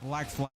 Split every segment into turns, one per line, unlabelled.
Black Flag.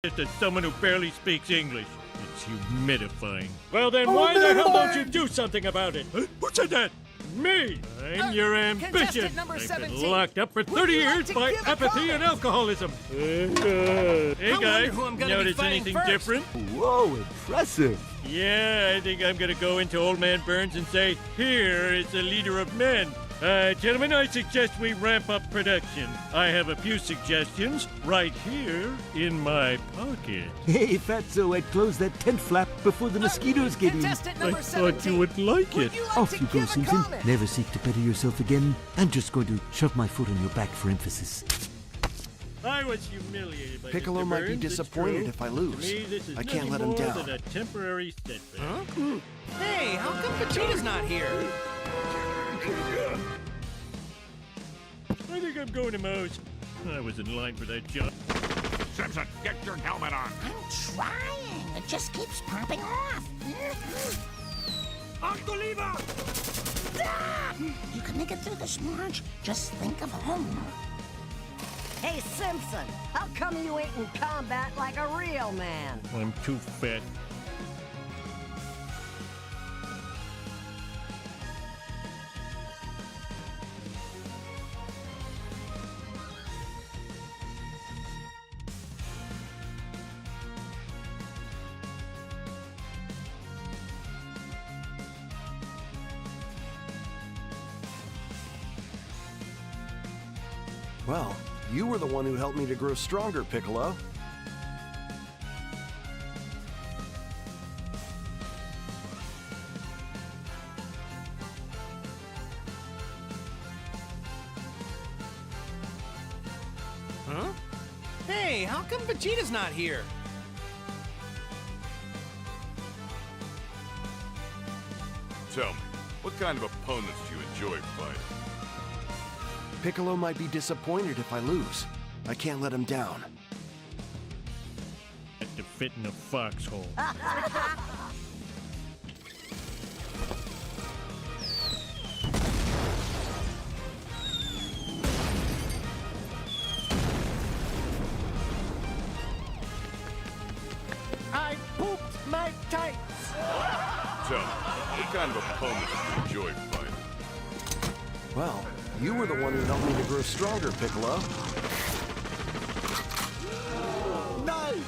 Just as someone who barely speaks English. It's humidifying. Well then, why the hell don't you do something about it? Who said that? Me! I'm your ambition!
number
I've
17.
been locked up for 30 years
to
by
give a
apathy
comment?
and alcoholism. Hey guys,
who I'm gonna be
notice
fighting
anything
first.
different?
Whoa, impressive.
Yeah, I think I'm gonna go into Old Man Burns and say, here is the leader of men. Gentlemen, I suggest we ramp up production. I have a few suggestions right here in my pocket.
Hey, Fatso, I'd close that tent flap before the mosquitoes get in.
Contestant
I
number
thought you
17.
would like it.
Would you like
Off
to
you go,
give a
Susan.
comment?
Never seek to better yourself again. I'm just going to shove my foot on your back for emphasis.
I was humiliated by
Piccolo
Mr.
might be
Burns, it's
disappointed
true.
if I
To
lose.
me, this is
I can't
nothing
let him
more
down.
than a temporary setback.
Huh? Hey, how come Vegeta's not here?
I think I'm going to Moe's. I was in line for that job.
Simpson, get your helmet on.
I'm trying. It just keeps popping off. You can make it through this, Marge. Just think of home.
Hey, Simpson, how come you ain't in combat like a real man?
I'm too fat.
Well, you were the one who helped me to grow stronger, Piccolo.
Huh? Hey, how come Vegeta's not here?
Tell me, what kind of opponents do you enjoy fighting?
Piccolo might be disappointed if I lose. I can't let him down.
Had to fit in a foxhole.
I pooped my tights.
Tell me, what kind of opponents do you enjoy fighting?
Well, you were the one who helped me to grow stronger, Piccolo.
Nine!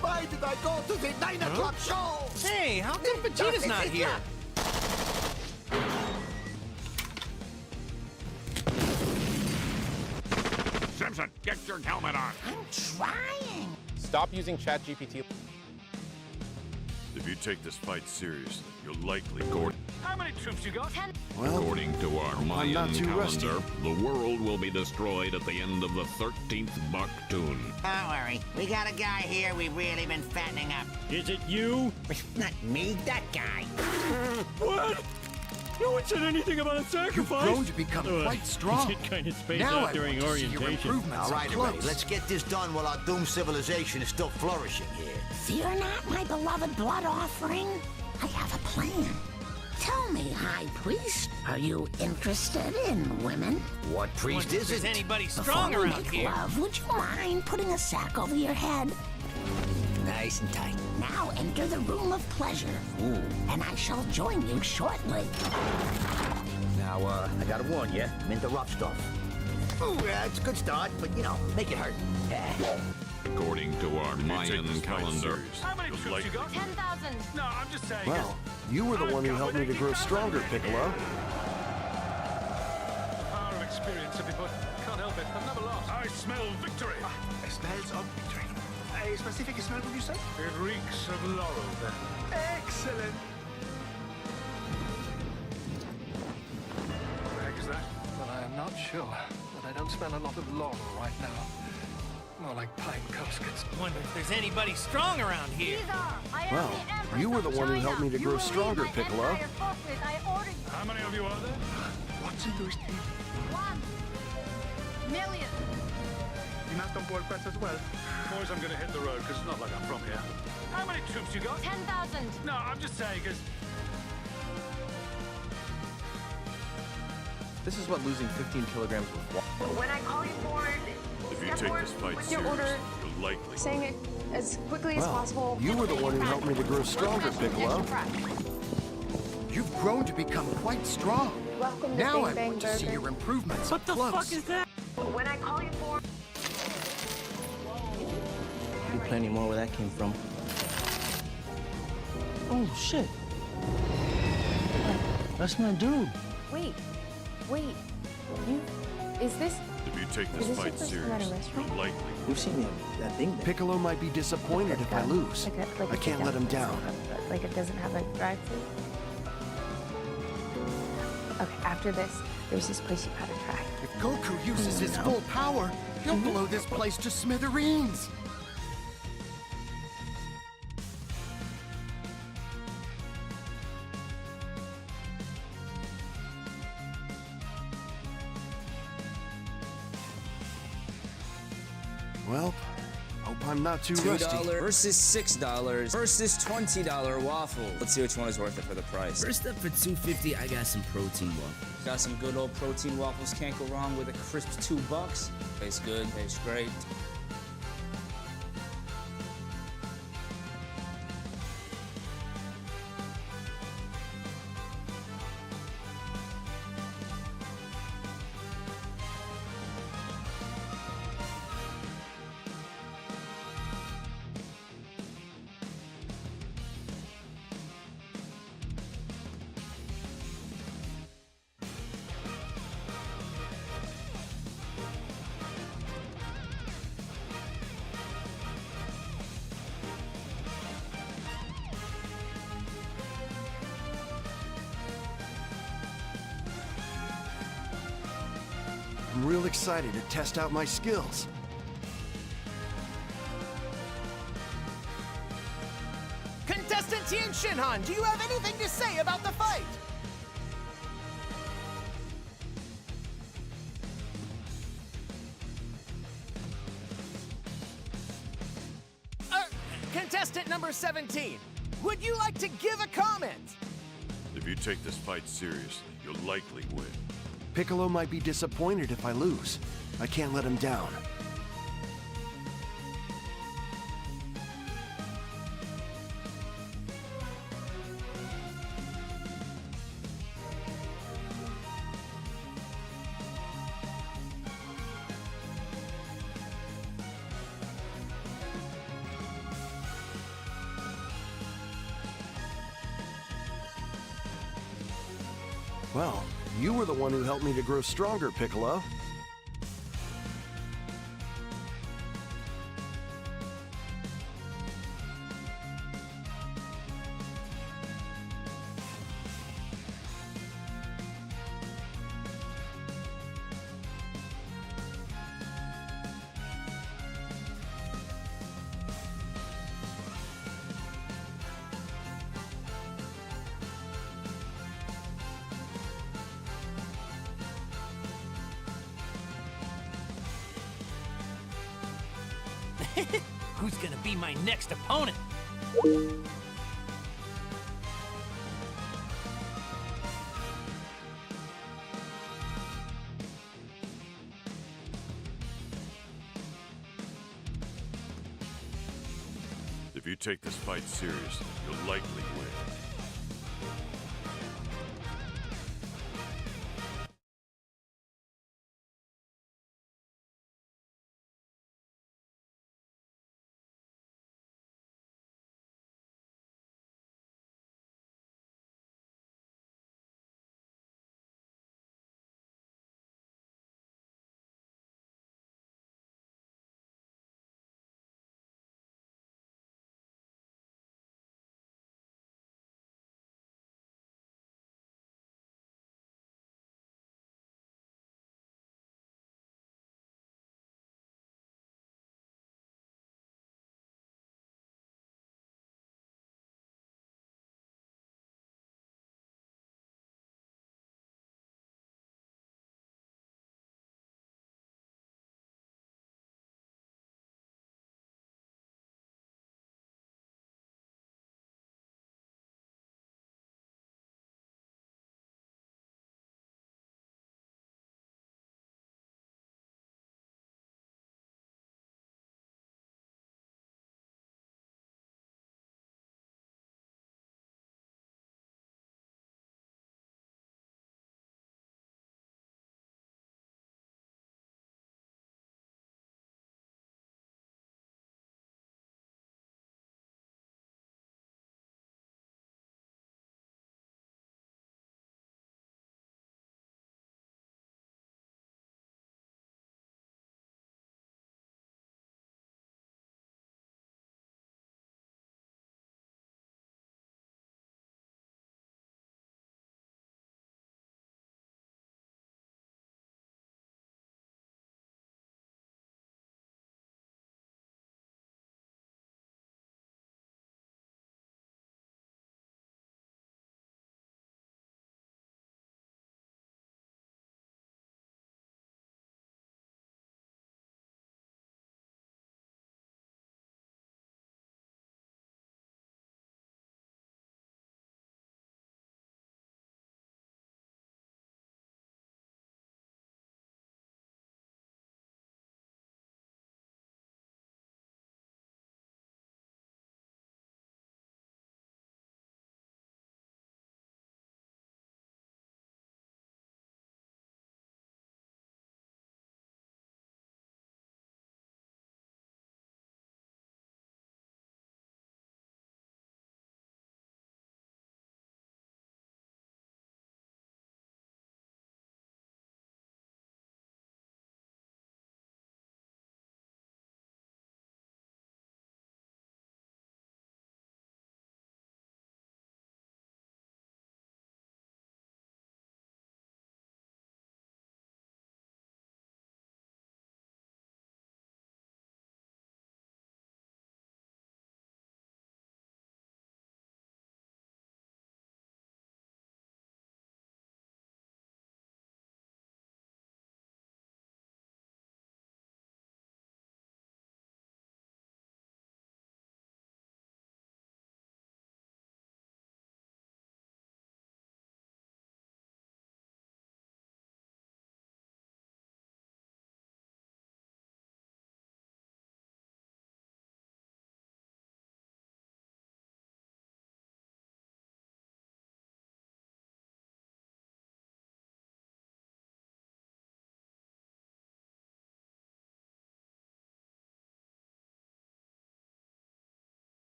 Why did I go to the 9 o'clock show?
Hey, how come Vegeta's not here?
Simpson, get your helmet on.
I'm trying.
Stop using ChatGPT.
If you take this fight seriously, you'll likely go.
How many troops you got?
Well,
According to our
I'm
Mayan
not too rusty.
calendar, the world will be destroyed at the end of the 13th Bakhtun.
Don't worry. We got a guy here we've really been fattening up.
Is it you?
Not me, that guy.
What? No one said anything about a sacrifice.
grown to become quite strong.
It kind of spaced
Now
out
I
during
want to see your
orientation.
improvements
All right,
up
everybody,
close.
let's get this done while our doomed civilization is still flourishing here.
Fear not, my beloved blood offering. I have a plan. Tell me, High Priest, are you interested in women?
What priest is
Is
it?
anybody strong
Before we
around
make
here?
love, would you mind putting a sack over your head?
Nice and tight.
Now enter the room of pleasure.
Ooh.
And I shall join you shortly.
Now, I gotta warn you, I'm into rough stuff. Ooh, it's a good start, but, you know, make it hurt.
According to our
If you take
Mayan
this fight
calendar,
seriously, you'll likely.
10,000. No, I'm just saying.
well, you were the one who helped me to grow stronger, Piccolo.
Power of experience, everybody. Can't help it. I've never lost.
I smell victory.
It smells of victory. A specific smell, would you say?
It reeks of laurel, then.
Excellent.
What the heck is that?
Well, I am not sure, but I don't smell a lot of laurel right now. More like pine coskets.
Wonder if there's anybody strong around here.
Well, you were the one who helped me to grow stronger, Piccolo.
How many of you are there?
What's in those teeth?
1 million.
You must on board quite as well.
Boys, I'm gonna hit the road, because it's not like I'm from here.
How many troops you got?
10,000.
No, I'm just saying, because
This is what losing 15 kilograms with water.
When I call you forward,
if you take this fight
with your
seriously,
order,
you'll likely.
saying it
as quickly as
Well,
possible.
you were the one who helped me to grow stronger, Piccolo.
You've grown to become quite strong.
Welcome to
Now I
Big Bang
want to see
Burger.
your improvements
What
up
the
close.
fuck is that?
When I call you for...
Be plenty more where that came from. Oh, shit. That's my dude.
Wait. You... Is this...
If you take
Is
this
this your
fight
first time at a
serious,
restaurant?
you'll likely
You've seen that thing there.
Piccolo might be disappointed if I lose. I can't let him down.
Like it doesn't have a drive-through? Okay, after this, there's this place you gotta try.
If Goku uses his full power, he'll blow this place to smithereens.
Well, hope I'm not too rusty.
$2 versus $6 versus $20 waffle. Let's see which one is worth it for the price.
First up for $2.50, I got some protein waffles.
Got some good old protein waffles. Can't go wrong with a crisp $2. Tastes good. Tastes great.
I'm real excited to test out my skills.
Contestant Tien Shinhan, do you have anything to say about the fight? Contestant number 17, would you like to give a comment?
If you take this fight seriously, you'll likely win.
Piccolo might be disappointed if I lose. I can't let him down. Well, you were the one who helped me to grow stronger, Piccolo.
Who's gonna be my next opponent?
If you take this fight seriously, you'll likely win.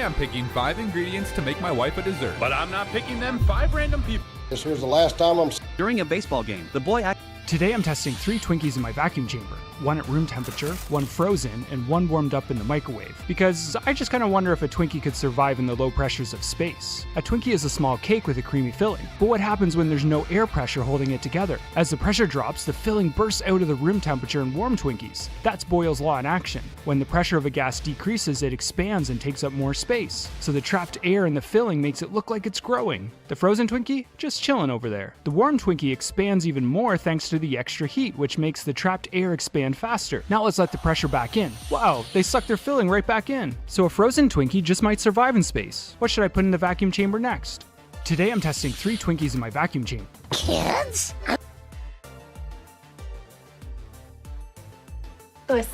I'm picking 5 ingredients to make my wife a dessert. But I'm not picking them 5 random people.
This was the last time I'm...
During a baseball game, the boy...
Today I'm testing 3 Twinkies in my vacuum chamber, 1 at room temperature, 1 frozen, and 1 warmed up in the microwave, because I just kind of wonder if a Twinkie could survive in the low pressures of space. A Twinkie is a small cake with a creamy filling, but what happens when there's no air pressure holding it together? As the pressure drops, the filling bursts out of the room temperature and warm Twinkies. That's Boyle's law in action. When the pressure of a gas decreases, it expands and takes up more space, so the trapped air in the filling makes it look like it's growing. The frozen Twinkie? Just chilling over there. The warm Twinkie expands even more thanks to the extra heat, which makes the trapped air expand faster. Now let's let the pressure back in. Wow, they suck their filling right back in. So a frozen Twinkie just might survive in space. What should I put in the vacuum chamber next? Today I'm testing 3 Twinkies in my vacuum chamber.
Kids?
Louis,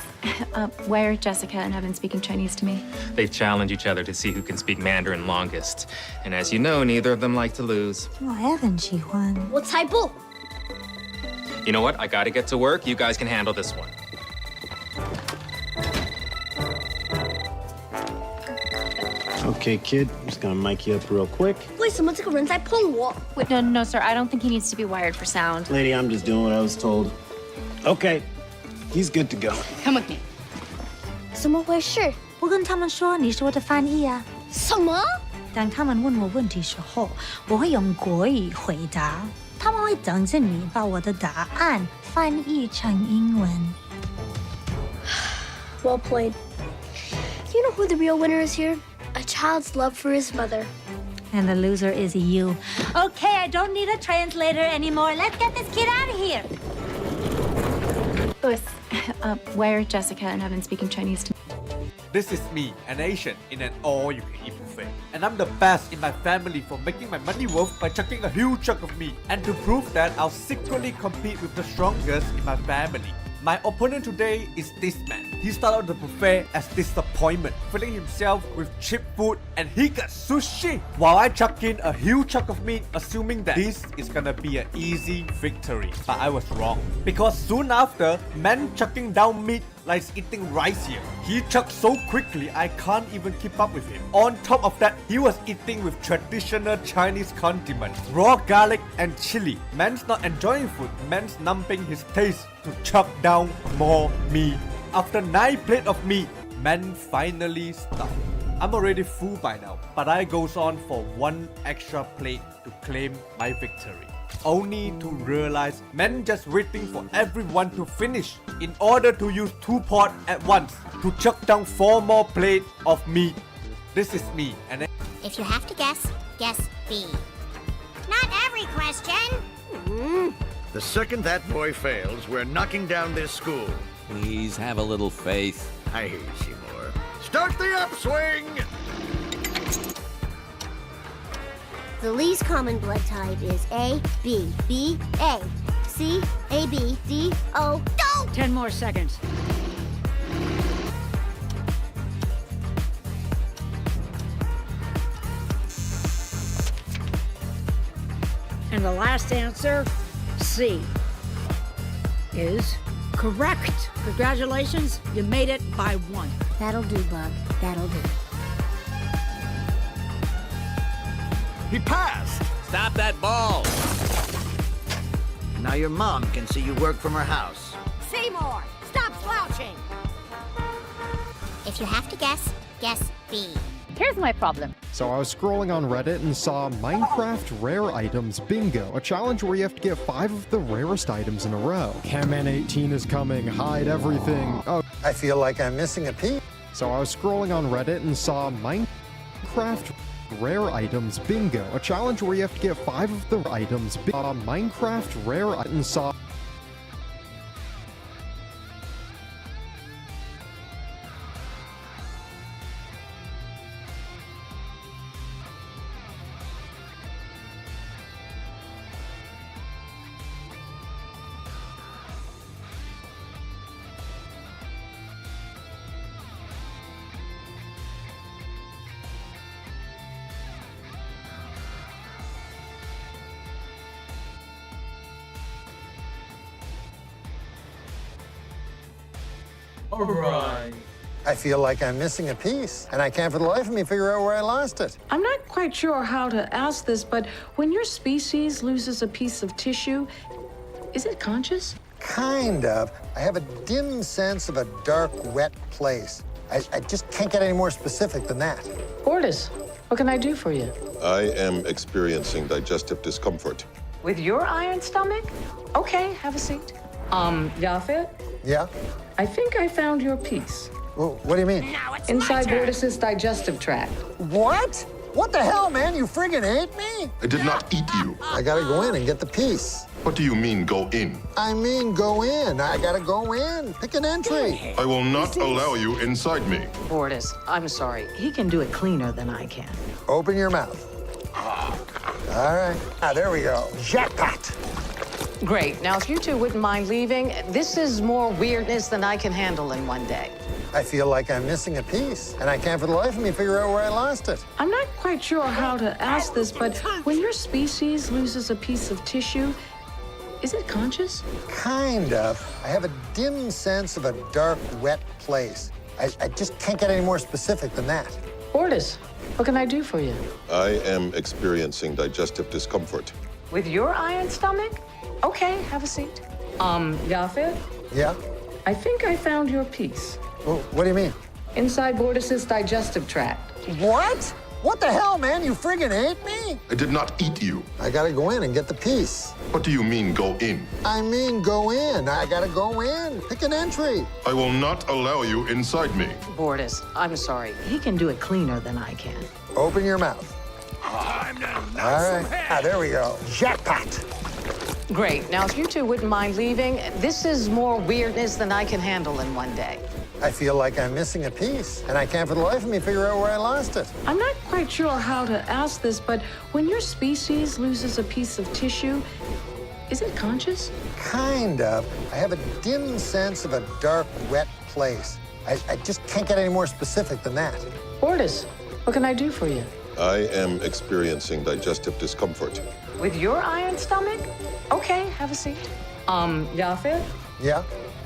why are Jessica and Evan speaking Chinese to me?
They challenge each other to see who can speak Mandarin longest. And as you know, neither of them like to lose.
我 Evan 喜欢。
我才不。
You know what? I gotta get to work. You guys can handle this one.
Okay, kid. I'm just gonna mic you up real quick.
为什么这个人在碰我？
Wait, no, sir. I don't think he needs to be wired for sound.
Lady, I'm just doing what I was told. Okay. He's good to go.
Come with me. 怎么回事？
我跟他们说你是我的翻译啊。
什么？
当他们问我问题时候，我会用国语回答。他们会等着你把我的答案翻译成英文。
Well played. Do you know who the real winner is here? A child's love for his mother.
And the loser is you. Okay, I don't need a translator anymore. Let's get this kid out of here.
Louis, why are Jessica and Evan speaking Chinese to me?
This is me, an Asian, in an all-you-can-eat buffet. And I'm the best in my family for making my money worth by chucking a huge chunk of meat. And to prove that, I'll secretly compete with the strongest in my family. My opponent today is this man. He started the buffet as disappointment, filling himself with cheap food, and he got sushi, while I chuck in a huge chunk of meat, assuming that this is gonna be an easy victory. But I was wrong, because soon after, man chucking down meat like eating rice here. He chucked so quickly, I can't even keep up with him. On top of that, he was eating with traditional Chinese condiments, raw garlic and chili. Man's not enjoying food, man's numbing his taste to chop down more meat. After 9 plates of meat, man finally stopped. I'm already full by now, but I goes on for 1 extra plate to claim my victory. Only to realize man just waiting for everyone to finish in order to use 2 pots at once to chuck down 4 more plates of meat. This is me, and
If you have to guess, guess B. Not every question.
The second that boy fails, we're knocking down this school.
Please have a little faith.
I hear you, Seymour. Start the upswing!
The least common blood type is A, B, B, A, C, A, B, D, O, go!
10 more seconds. And the last answer, C, is correct. Congratulations, you made it by 1.
That'll do, Bug. That'll do.
He passed!
Stop that ball!
Now your mom can see you work from her house.
Seymour, stop slouching!
If you have to guess, guess B.
Here's my problem.
So I was scrolling on Reddit and saw Minecraft Rare Items Bingo, a challenge where you have to get 5 of the rarest items in a row. Camman 18 is coming, hide everything. Oh,
I feel like I'm missing a piece.
So I was scrolling on Reddit and saw Minecraft Rare Items Bingo, a challenge where you have to get 5 of the items. Minecraft Rare Items saw.
Alright.
I feel like I'm missing a piece, and I can't for the life of me figure out where I lost it.
I'm not quite sure how to ask this, but when your species loses a piece of tissue, is it conscious?
Kind of. I have a dim sense of a dark, wet place. I just can't get any more specific than that.
Bortus, what can I do for you?
I am experiencing digestive discomfort.
With your iron stomach? Okay, have a seat. Yafet?
Yeah?
I think I found your piece.
Well, what do you mean?
Inside Bortus's digestive tract.
What? What the hell, man? You friggin' ate me?
I did not eat you.
I gotta go in and get the piece.
What do you mean, go in?
I mean, go in. I gotta go in. Pick an entry.
I will not allow you inside me.
Bortus, I'm sorry. He can do it cleaner than I can.
Open your mouth. All right. There we go. Jackpot.
Great. Now, if you two wouldn't mind leaving, this is more weirdness than I can handle in one day.
I feel like I'm missing a piece, and I can't for the life of me figure out where I lost it.
I'm not quite sure how to ask this, but when your species loses a piece of tissue, is it conscious?
Kind of. I have a dim sense of a dark, wet place. I just can't get any more specific than that.
Bortus, what can I do for you?
I am experiencing digestive discomfort.
With your iron stomach? Okay, have a seat. Yafet?
Yeah?
I think I found your piece.
Well, what do you mean?
Inside Bortus's digestive tract.
What? What the hell, man? You friggin' ate me?
I did not eat you.
I gotta go in and get the piece.
What do you mean, go in?
I mean, go in. I gotta go in. Pick an entry.
I will not allow you inside me.
Bortus, I'm sorry. He can do it cleaner than I can.
Open your mouth. All right. There we go. Jackpot.
Great. Now, if you two wouldn't mind leaving, this is more weirdness than I can handle in one day.
I feel like I'm missing a piece, and I can't for the life of me figure out where I lost it.
I'm not quite sure how to ask this, but when your species loses a piece of tissue, is it conscious?
Kind of. I have a dim sense of a dark, wet place. I just can't get any more specific than that.
Bortus, what can I do for you?
I am experiencing digestive discomfort.
With your iron stomach? Okay, have a seat. Yafet?
Yeah?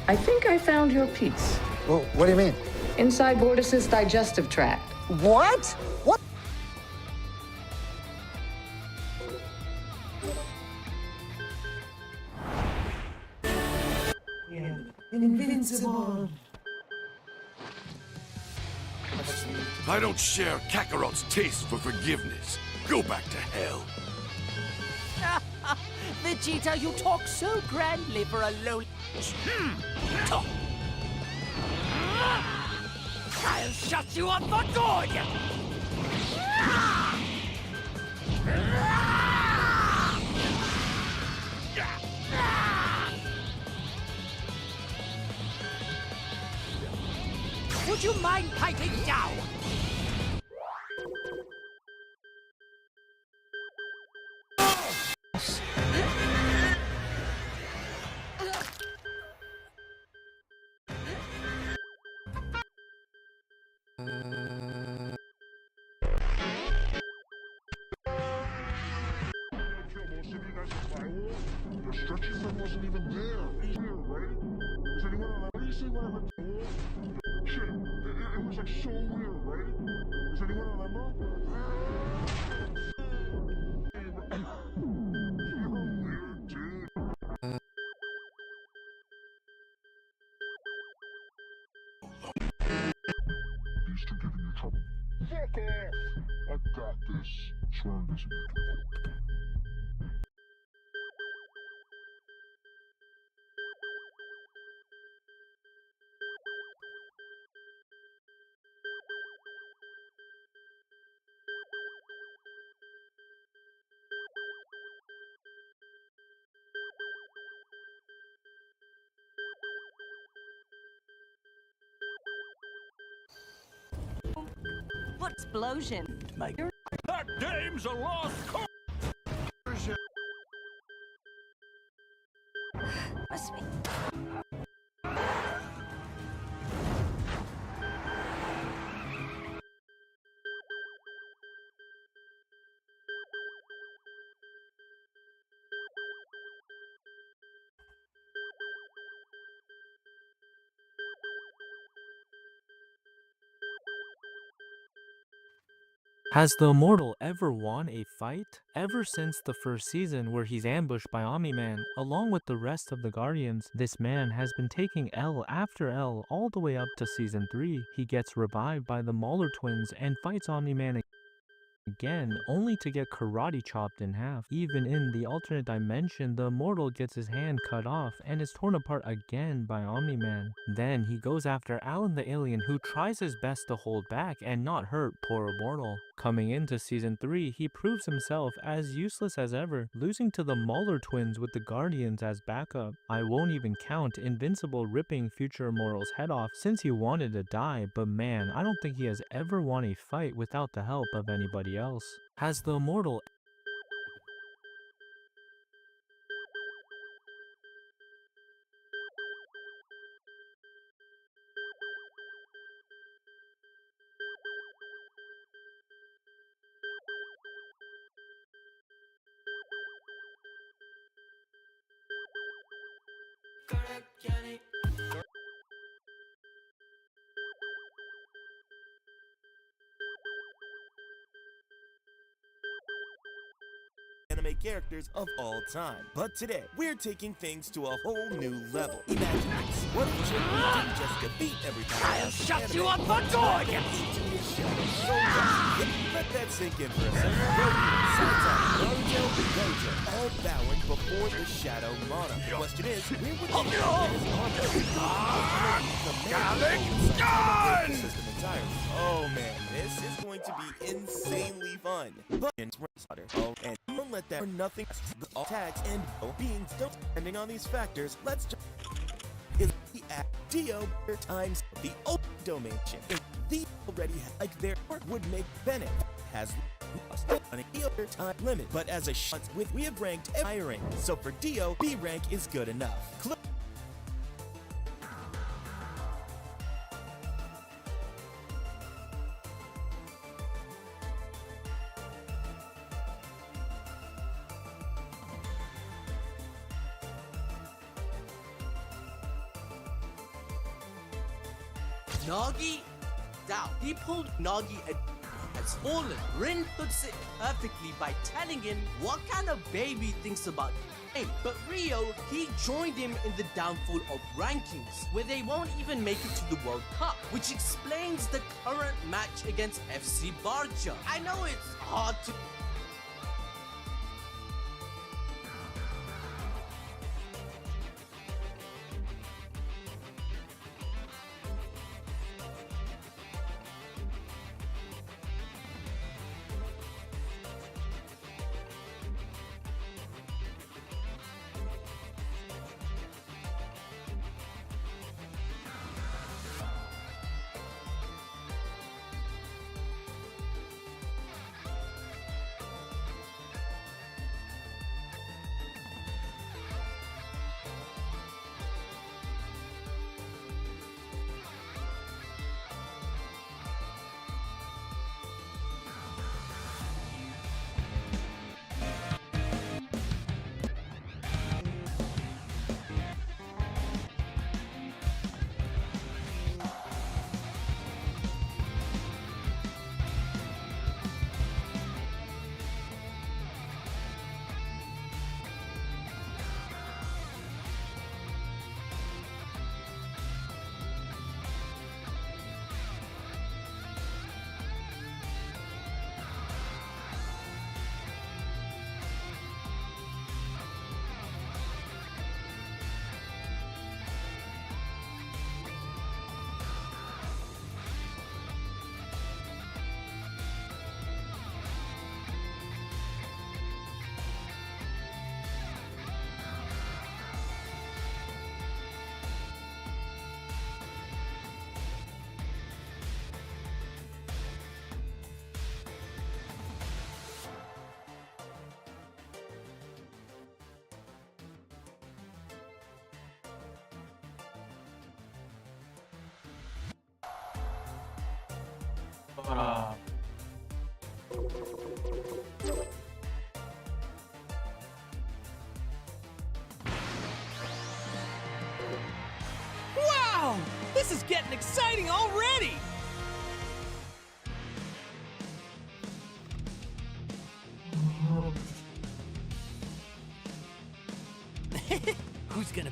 I think I found your piece.
Well, what do you mean?
Inside Bortus's digestive tract.
What? What? Invincible.
I don't share Kakarot's taste for forgiveness. Go back to hell.
Vegeta, you talk so grandly for a low... I'll shut you up for good! Would you mind piping down?
The stretchy friend wasn't even there. He's here, right? Is anyone on that? What do you say when I went to Shit, it was like so weird, right? Does anyone remember? You're weird, dude. These two giving you trouble. Fuck off! I got this. Swearing doesn't make it.
What explosion?
That game's a lost cause!
Must be.
Has the Immortal ever won a fight? Ever since the first season where he's ambushed by Omni-Man, along with the rest of the Guardians, this man has been taking L after L all the way up to season 3. He gets revived by the Mauler twins and fights Omni-Man again, only to get karate chopped in half. Even in the alternate dimension, the Immortal gets his hand cut off and is torn apart again by Omni-Man. Then he goes after Alan the Alien, who tries his best to hold back and not hurt poor Immortal. Coming into season 3, he proves himself as useless as ever, losing to the Mauler twins with the Guardians as backup. I won't even count Invincible ripping future Immortal's head off since he wanted to die, but man, I don't think he has ever won a fight without the help of anybody else. Has the Immortal
anime characters of all time. But today, we're taking things to a whole new level. Imagine this. What if Ghibli didn't just defeat every time?
I'll shut you up for good!
Let that sink in for a second. Saitan, Naruto, and Gojo, all bowing before the Shadow Monarch. The question is, where would they get his armor? System entirely. Oh man, this is going to be insanely fun. But and don't let that for nothing. The attacks and being still depending on these factors. Let's just is the act Dio times the old domain. If the already like their work would make Bennett has lost on a Dio time limit, but as a shot with we have ranked higher rank. So for Dio, B rank is good enough.
Nagi? Down. He pulled Nagi and has fallen. Rin puts it perfectly by telling him what kind of baby thinks about him. But Rio, he joined him in the downfall of rankings, where they won't even make it to the World Cup, which explains the current match against FC Barca. I know it's hard to...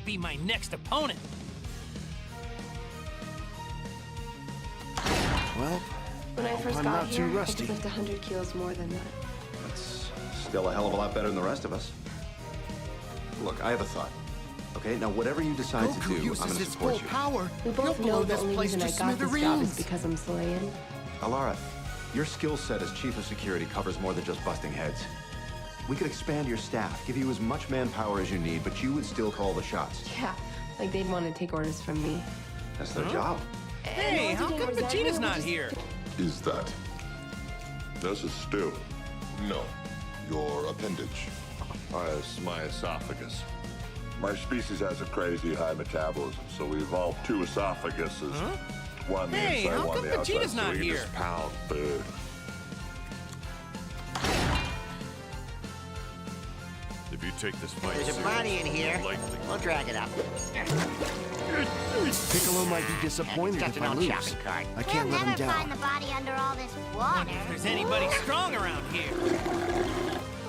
be my next opponent.
Well,
When I first
I'm
got
not
here,
too
I
rusty.
could lift 100 kilos more than that.
That's still a hell of a lot better than the rest of us. Look, I have a thought. Okay, now whatever you decide to do, I'm gonna support you.
power.
We both know the only reason I got this job is because I'm Solayan.
Alara, your skill set as chief of security covers more than just busting heads. We could expand your staff, give you as much manpower as you need, but you would still call the shots.
Yeah, like they'd want to take orders from me.
That's their job.
Hey, how come Vegeta's not here?
Is that? This is stew. No, your appendage. It's my esophagus. My species has a crazy high metabolism, so we evolved two esophaguses. One the
Hey,
inside,
how
one
come
the outside,
Vegeta's
so
not
we can
here?
just pound food.
If you take this fight
There's a
seriously,
body in here.
likely-
We'll drag it up.
Piccolo might be disappointed
Just
if
an
I
old
lose.
shopping cart.
I can't let him
We'll never
down.
find the body under all this water.
If there's anybody strong around here.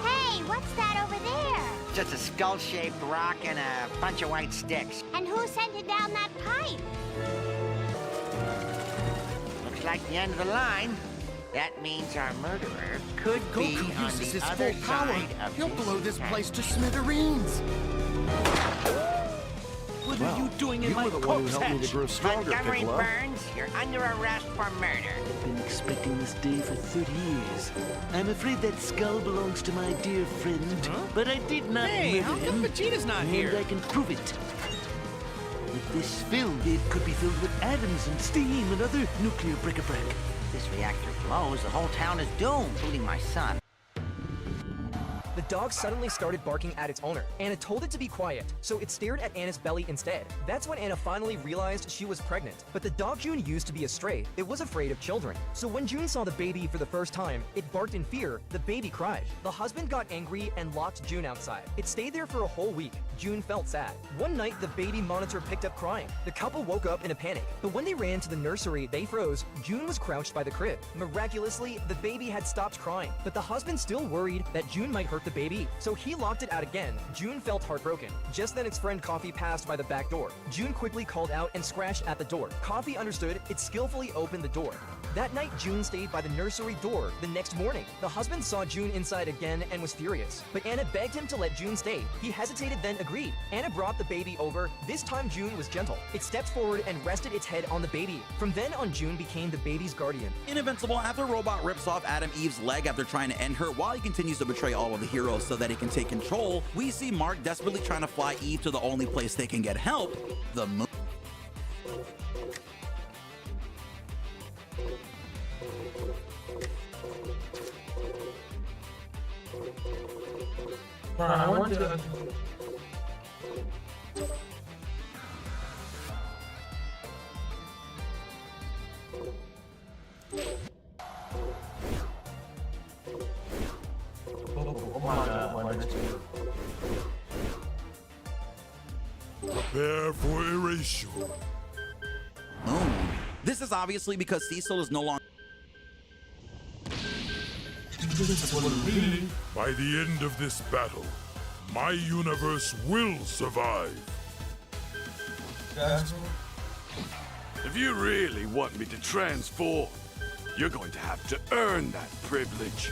Hey, what's that over there?
Just a skull-shaped rock and a bunch of white sticks.
And who sent it down that pipe?
Looks like the end of the line. That means our murderer could be Goku on uses the his other full power. side of He'll this blow this fence. place to smithereens.
What are you doing in
You
my
were the one who
coat
helped me to
patch?
grow stronger,
Montgomery
Piccolo.
Burns, you're under arrest for murder.
Been expecting this day for 30 years. I'm afraid that skull belongs to my dear friend, but I did not
Hey,
murder
how come
him,
Vegeta's not
and
here?
I can prove it. If this filled, it could be filled with atoms and steam and other nuclear bric-a-brac.
This reactor blows, the whole town is doomed, including my son.
The dog suddenly started barking at its owner. Anna told it to be quiet, so it stared at Anna's belly instead. That's when Anna finally realized she was pregnant. But the dog June used to be a stray. It was afraid of children. So when June saw the baby for the first time, it barked in fear. The baby cried. The husband got angry and locked June outside. It stayed there for a whole week. June felt sad. One night, the baby monitor picked up crying. The couple woke up in a panic. But when they ran to the nursery, they froze. June was crouched by the crib. Miraculously, the baby had stopped crying. But the husband still worried that June might hurt the baby, so he locked it out again. June felt heartbroken. Just then its friend Coffee passed by the back door. June quickly called out and scratched at the door. Coffee understood. It skillfully opened the door. That night, June stayed by the nursery door. The next morning, the husband saw June inside again and was furious. But Anna begged him to let June stay. He hesitated, then agreed. Anna brought the baby over. This time, June was gentle. It stepped forward and rested its head on the baby. From then on, June became the baby's guardian.
In Invincible, after Robot rips off Adam Eve's leg after trying to end her, while he continues to betray all of the heroes so that he can take control, we see Mark desperately trying to fly Eve to the only place they can get help, the moon.
I want to...
Prepare for erasure.
Moon. This is obviously because Cecil is no longer.
By the end of this battle, my universe will survive. If you really want me to transform, you're going to have to earn that privilege.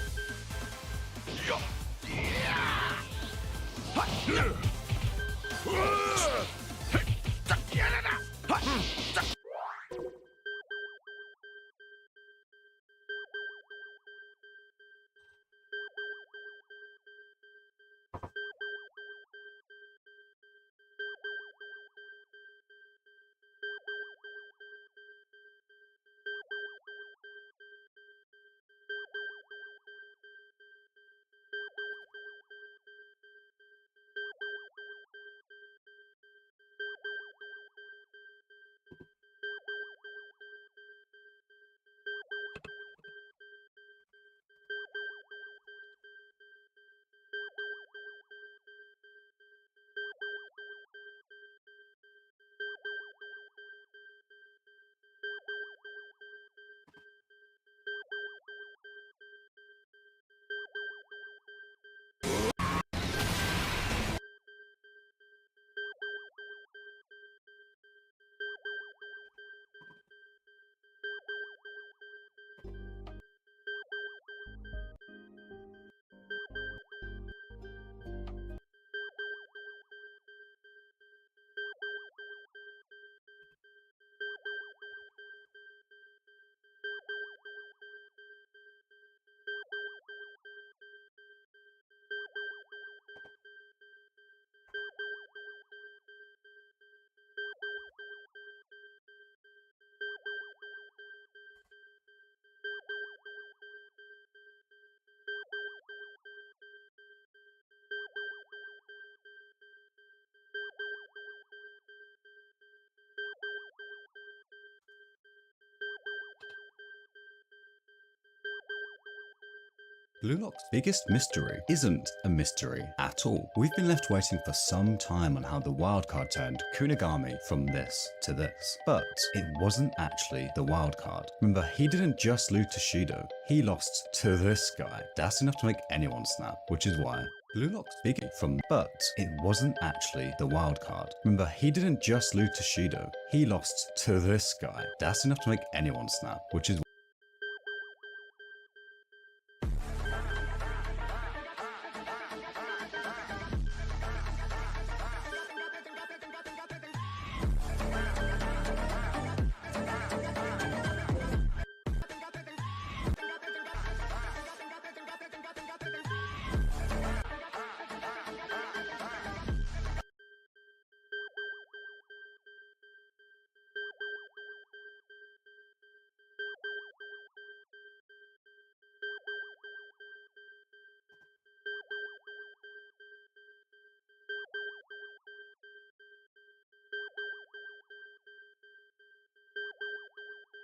Blue Lock's biggest mystery isn't a mystery at all. We've been left waiting for some time on how the wildcard turned Kunigami from this to this. But it wasn't actually the wildcard. Remember, he didn't just lose to Shido, he lost to this guy. That's enough to make anyone snap, which is why Blue Lock's biggie from, but it wasn't actually the wildcard. Remember, he didn't just lose to Shido, he lost to this guy. That's enough to make anyone snap, which is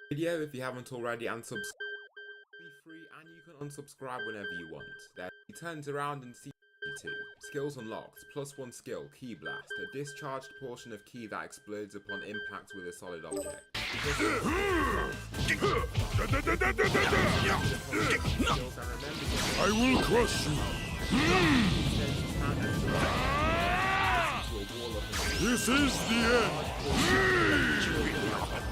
video if you haven't already, and subscribe. Be free and you can unsubscribe whenever you want. Then he turns around and sees 2 skills unlocked, +1 skill, Ki Blast, a discharged portion of ki that explodes upon impact with a solid object.
I will crush you. This is the end.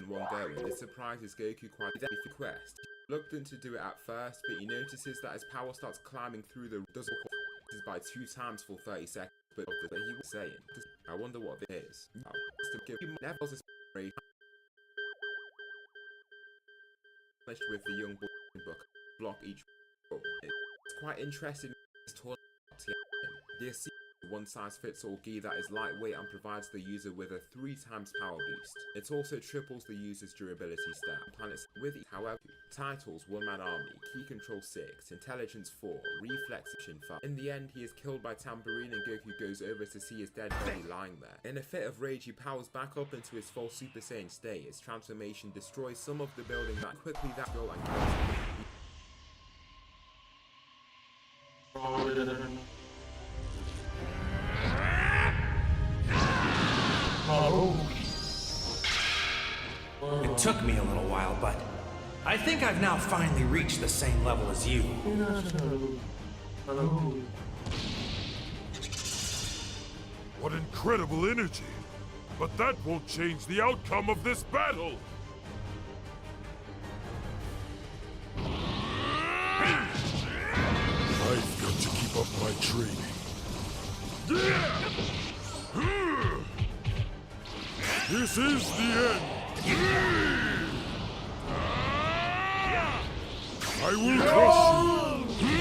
One go, and this surprises Goku quite a bit for quest. Reluctant to do it at first, but he notices that his power starts climbing through the doesn't by 2 times for 30 seconds. But he was saying, I wonder what this is. To give him never was a with the young boy book, block each. It's quite interesting. This one-size-fits-all gi that is lightweight and provides the user with a 3 times power boost. It also triples the user's durability stat. Planets with it, however, titles 1-man army, ki control 6, intelligence 4, reflex 5. In the end, he is killed by Tambourine and Goku goes over to see his dead body lying there. In a fit of rage, he powers back up into his full Super Saiyan state. His transformation destroys some of the building that quickly that girl and kills him.
It took me a little while, but I think I've now finally reached the same level as you.
What incredible energy! But that won't change the outcome of this battle! I've got to keep up my training. This is the end! I will crush you!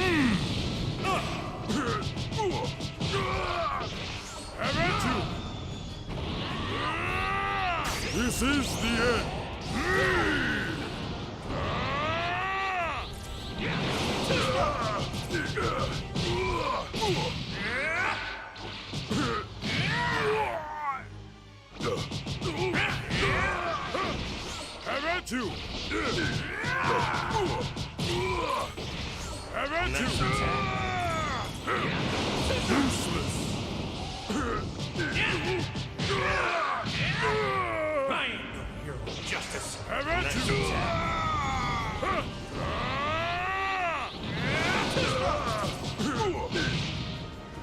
Have at you! This is the end! Have at you! Have at you! Useless!
Fine! Hero of justice!
Have at you!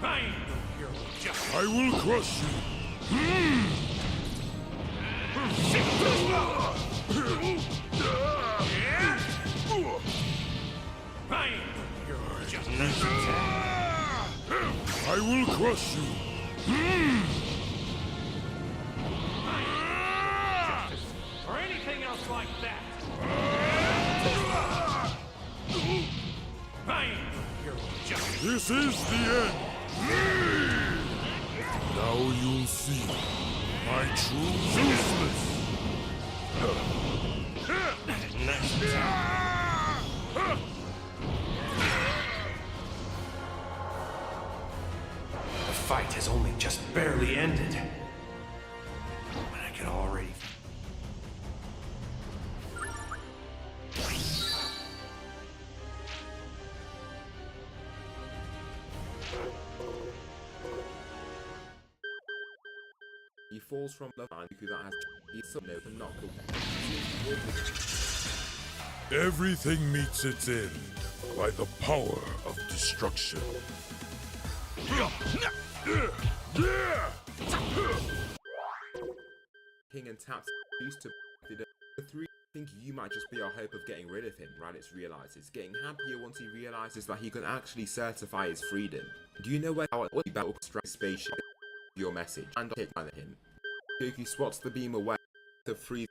Fine! Hero of justice!
I will crush you!
Fine! Hero of justice!
I will crush you!
Or anything else like that! Fine! Hero of justice!
This is the end! Now you'll see my true useless!
The fight has only just barely ended. But I can already...
He falls from the line that has he's so no not cool.
Everything meets its end by the power of destruction.
King and taps used to the three. Think you might just be our hope of getting rid of him, Raditz realizes, getting happier once he realizes that he can actually certify his freedom. Do you know where our battle strike spaceship? Your message, and I'll take mine at him. Goku swats the beam away to free.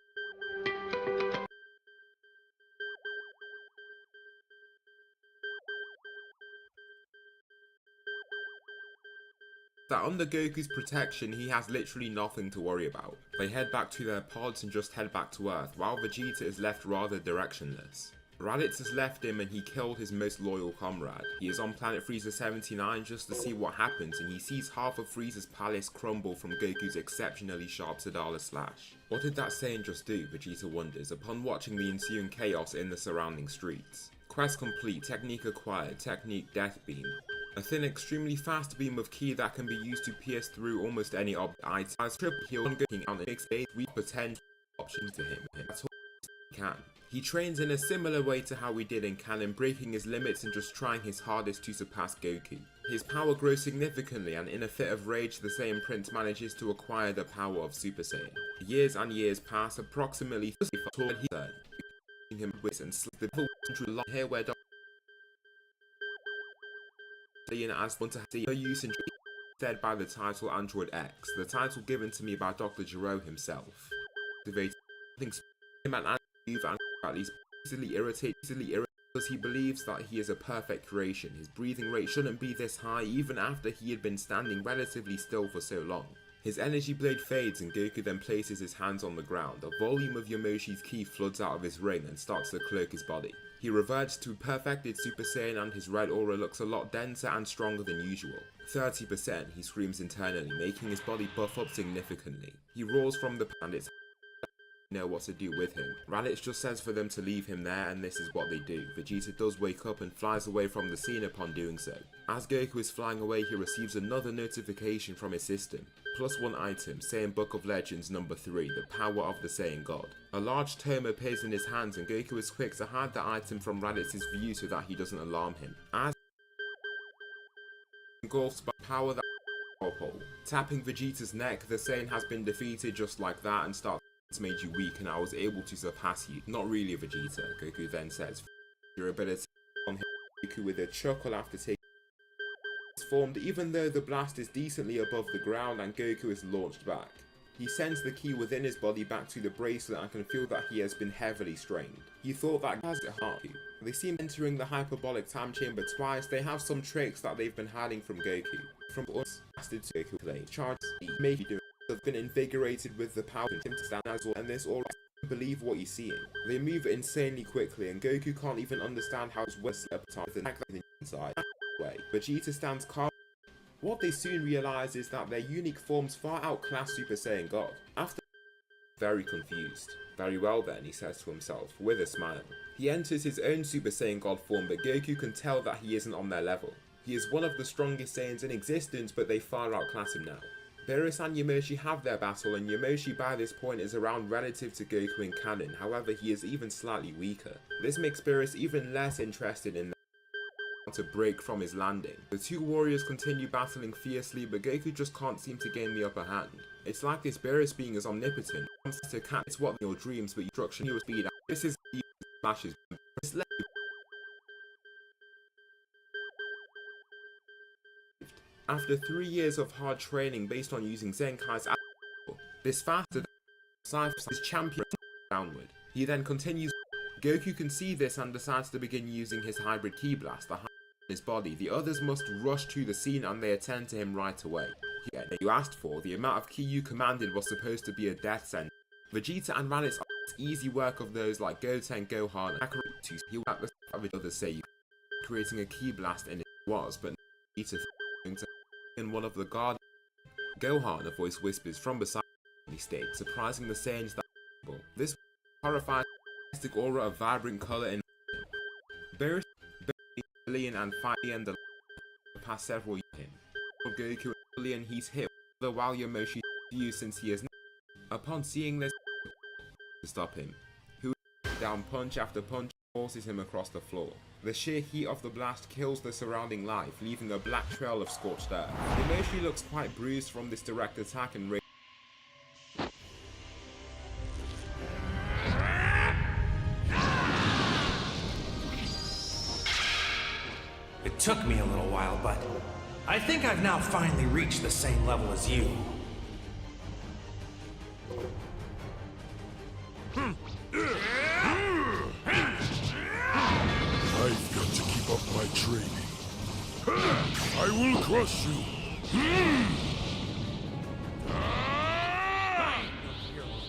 That under Goku's protection, he has literally nothing to worry about. They head back to their pods and just head back to Earth, while Vegeta is left rather directionless. Raditz has left him and he killed his most loyal comrade. He is on planet Frieza 79 just to see what happens, and he sees half of Frieza's palace crumble from Goku's exceptionally sharp Sadala slash. What did that Saiyan just do, Vegeta wonders, upon watching the ensuing chaos in the surrounding streets. Quest complete, technique acquired, technique death beam. A thin, extremely fast beam of ki that can be used to pierce through almost any object. As triple heal on Goku out and makes 8 weak potential options to him. That's all he can. He trains in a similar way to how we did in canon, breaking his limits and just trying his hardest to surpass Goku. His power grows significantly, and in a fit of rage the Saiyan Prince manages to acquire the power of Super Saiyan. Years and years pass, approximately 30 tall he turned, him with and slip the full hair where as want to see her use in said by the title Android X, the title given to me by Dr. Gero himself. Activating him and at least easily irritated because he believes that he is a perfect creation. His breathing rate shouldn't be this high even after he had been standing relatively still for so long. His energy blade fades and Goku then places his hands on the ground. A volume of Yamoshi's ki floods out of his ring and starts to cloak his body. He reverts to perfected Super Saiyan and his red aura looks a lot denser and stronger than usual. 30%, he screams internally, making his body buff up significantly. He roars from the planet's know what to do with him. Raditz just says for them to leave him there, and this is what they do. Vegeta does wake up and flies away from the scene upon doing so. As Goku is flying away, he receives another notification from his system. +1 item, Saiyan Book of Legends number 3, the power of the Saiyan God. A large tome appears in his hands and Goku is quick to hide the item from Raditz's view so that he doesn't alarm him. As engulfed by power that hole. Tapping Vegeta's neck, the Saiyan has been defeated just like that and starts made you weak and I was able to surpass you. Not really, Vegeta, Goku then says. Your ability on Goku with a chuckle after taking formed even though the blast is decently above the ground and Goku is launched back. He sends the ki within his body back to the bracelet and can feel that he has been heavily strained. He thought that has it hard. They see him entering the hyperbolic time chamber twice. They have some tricks that they've been hiding from Goku. From blasted to Goku play. Charge may be doing have been invigorated with the power of him to stand as well, and this all believe what he's seeing. They move insanely quickly and Goku can't even understand how his West appetite with the inside way. Vegeta stands calm. What they soon realize is that their unique forms far outclass Super Saiyan God. After very confused. Very well then, he says to himself, with a smile. He enters his own Super Saiyan God form, but Goku can tell that he isn't on their level. He is one of the strongest Saiyans in existence, but they far outclass him now. Beerus and Yamoshi have their battle, and Yamoshi by this point is around relative to Goku in canon, however he is even slightly weaker. This makes Beerus even less interested in to break from his landing. The two warriors continue battling fiercely, but Goku just can't seem to gain the upper hand. It's like this Beerus being is omnipotent, comes to catch it's what in your dreams, but destruction your speed. This is flashes. After 3 years of hard training based on using Zenkai's this faster his champion downward. He then continues. Goku can see this and decides to begin using his hybrid ki blast in his body. The others must rush to the scene and they attend to him right away. Yeah, you asked for, the amount of ki you commanded was supposed to be a death sentence. Vegeta and Raditz are easy work of those like Goten, Gohan, and Kakarot. He will at the others say you creating a ki blast in it was, but Vegeta in one of the guards. Gohan, a voice whispers from beside the stage, surprising the Saiyans that this horrifying aura of vibrant color in Beerus, Lillian and Fire and the past several years. Goku and Lillian he's hit, while Yamoshi you since he is. Upon seeing this, to stop him, who down punch after punch forces him across the floor. The sheer heat of the blast kills the surrounding life, leaving a black trail of scorched earth. Inoshi looks quite bruised from this direct attack and
It took me a little while, but I think I've now finally reached the same level as you.
I've got to keep up my training. I will crush you.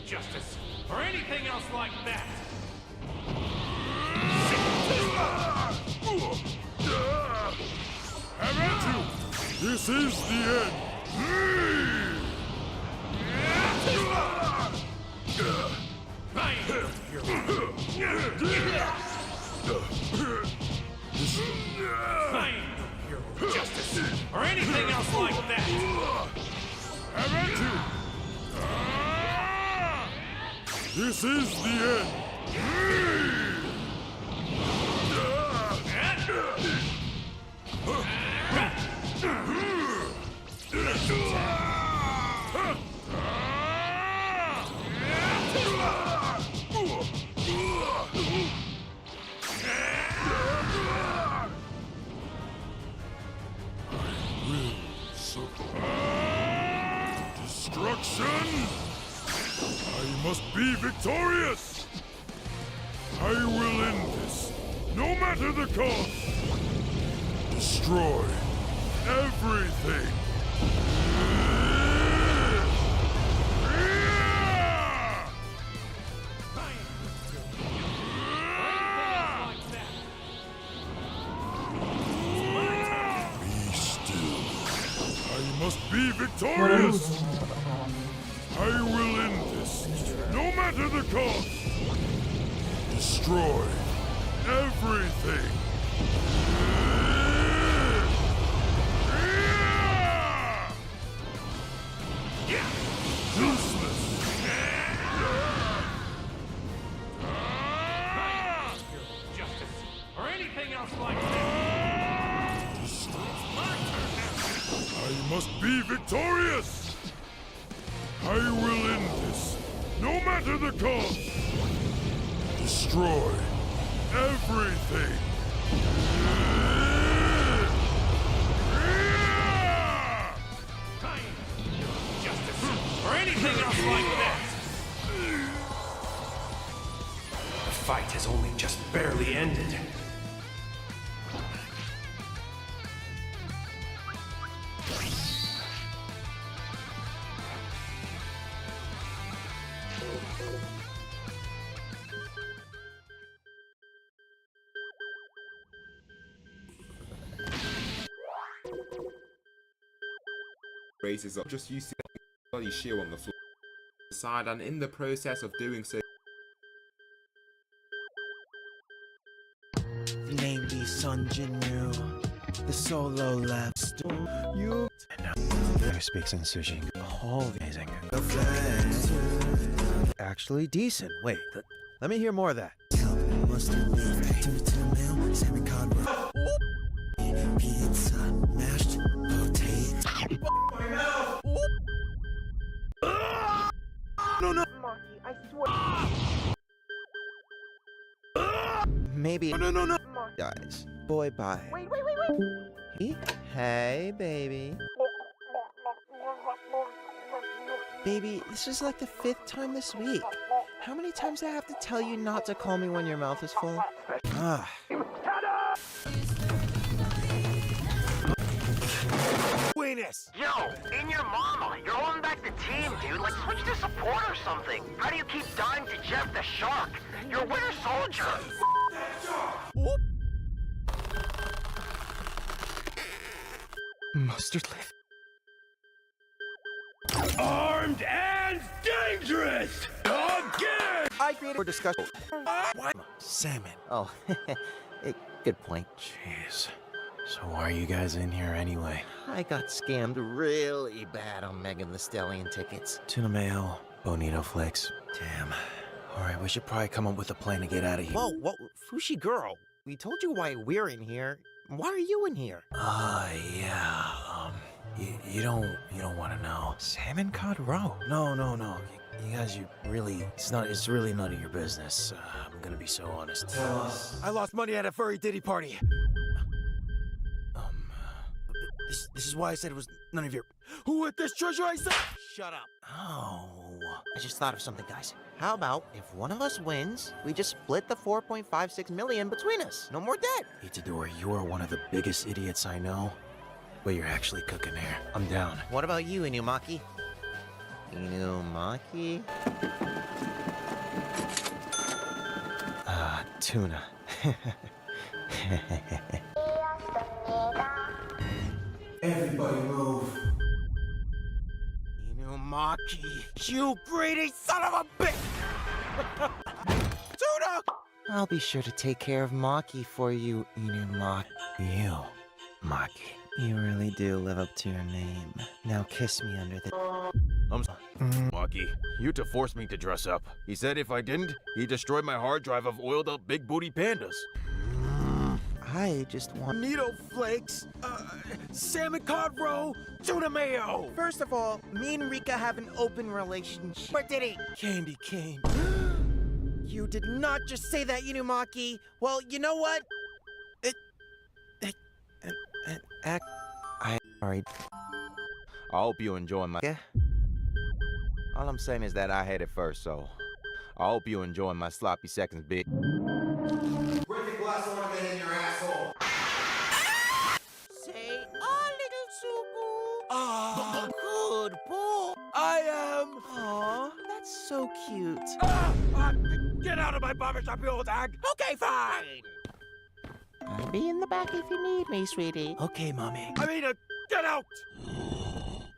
Justice, or anything else like that.
Have at you! This is the end!
Justice, or anything else like that.
Have at you! This is the end! Destruction! I must be victorious! I will end this, no matter the cost! Destroy everything! Be still. I must be victorious! I will end this, no matter the cost! Destroy everything! Useless!
Justice, or anything else like that.
I must be victorious! I will end this, no matter the cost! Destroy everything!
Justice, or anything else like that. The fight has only just barely ended.
raises up. Just used to bloody shield on the floor side, and in the process of doing so,
name be Sun Jinru, the solo left. You who speaks in sushi. All amazing. Actually decent. Wait, let me hear more of that. Pizza, mashed potato. No.
Marky, I swear.
Maybe. No. Guys, boy, bye.
Wait.
Hey, baby. Baby, this is like the 5th time this week. How many times do I have to tell you not to call me when your mouth is full? Ah.
Weenus! Yo, in your mama, you're holding back the team, dude. Like, switch to support or something. How do you keep dying to Jeff the Shark? You're a winter soldier.
Mustard leaf.
Armed and dangerous! Again!
I created for discussion. Salmon. Oh, good point.
Jeez.
So why are you guys in here anyway?
I got scammed really bad on Megan Thee Stallion tickets.
Tuna mayo, bonito flakes. Damn. Alright, we should probably come up with a plan to get out of here.
Whoa, Fushi girl. We told you why we're in here. Why are you in here?
Yeah, you don't want to know. Salmon Cod Row? No. You guys, it's really none of your business. I'm gonna be so honest.
Tell us. I lost money at a furry ditty party.
This is why I said it was none of your...
Who with this treasure I said? Shut up. Oh. I just thought of something, guys. How about if one of us wins, we just split the 4.56 million between us? No more debt.
Itadori, you are one of the biggest idiots I know. But you're actually cooking here. I'm down.
What about you, Inumaki? Inumaki?
Tuna.
Everybody move. Inumaki, you greedy son of a bitch! Tuna! I'll be sure to take care of Maki for you, Inumaki.
You, Maki.
You really do live up to your name. Now kiss me under the...
Maki, you to force me to dress up. He said if I didn't, he'd destroy my hard drive of oiled up big booty pandas.
I just want...
Needle flakes, salmon cod roe, tuna mayo.
First of all, me and Rika have an open relationship. Where did he?
Candy cane.
You did not just say that, Inumaki. Well, you know what? Sorry.
I hope you enjoy my...
Yeah? All I'm saying is that I had it first, so... I hope you enjoy my sloppy seconds, big.
Break the glass ornament in your asshole.
Say, little Sugu. Good boy.
I am...
Aw, that's so cute.
Get out of my barbershop, you old hag.
Okay, fine. I'll be in the back if you need me, sweetie.
Okay, Mommy.
I mean, get out!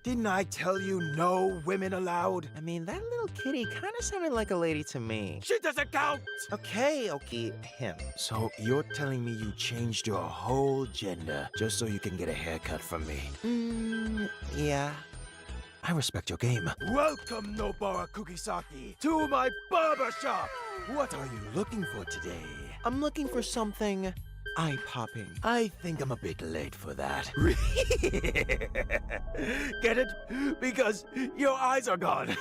Didn't I tell you no women allowed?
I mean, that little kitty kind of sounded like a lady to me.
She doesn't count!
Okay, him.
So you're telling me you changed your whole gender just so you can get a haircut from me?
Yeah.
I respect your game.
Welcome, Nobara Kugisaki, to my barbershop! What are you looking for today?
I'm looking for something eye-popping.
I think I'm a bit late for that.
Get it? Because your eyes are gone.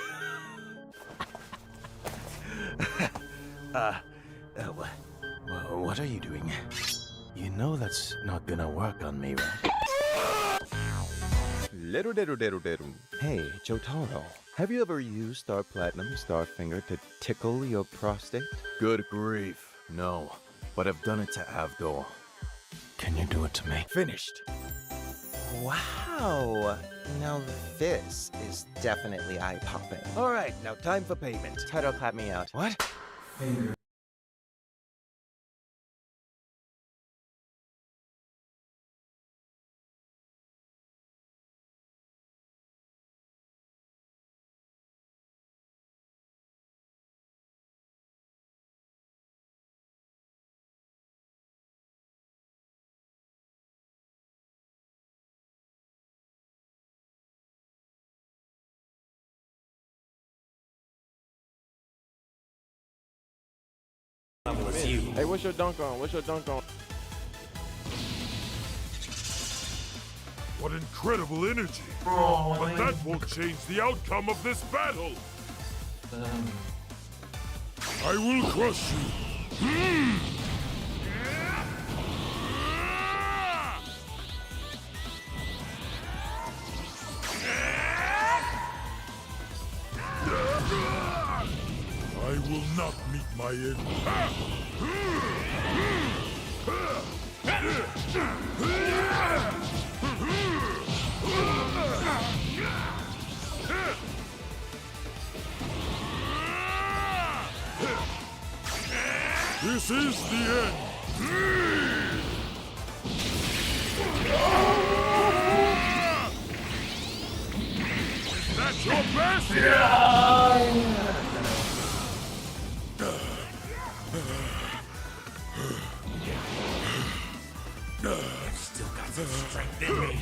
What are you doing? You know that's not gonna work on me, right?
Hey, Jotaro. Have you ever used Star Platinum Starfinger to tickle your prostate?
Good grief. No. But I've done it to Avdol.
Can you do it to me?
Finished.
Wow. Now this is definitely eye-popping.
All right, now time for payment.
Title, clap me out.
What?
Finger.
Hey, what's your dunk on? What's your dunk on?
What incredible energy! But that won't change the outcome of this battle! I will crush you! I will not meet my end. This is the end. Is that your best? Still got
of strength in me.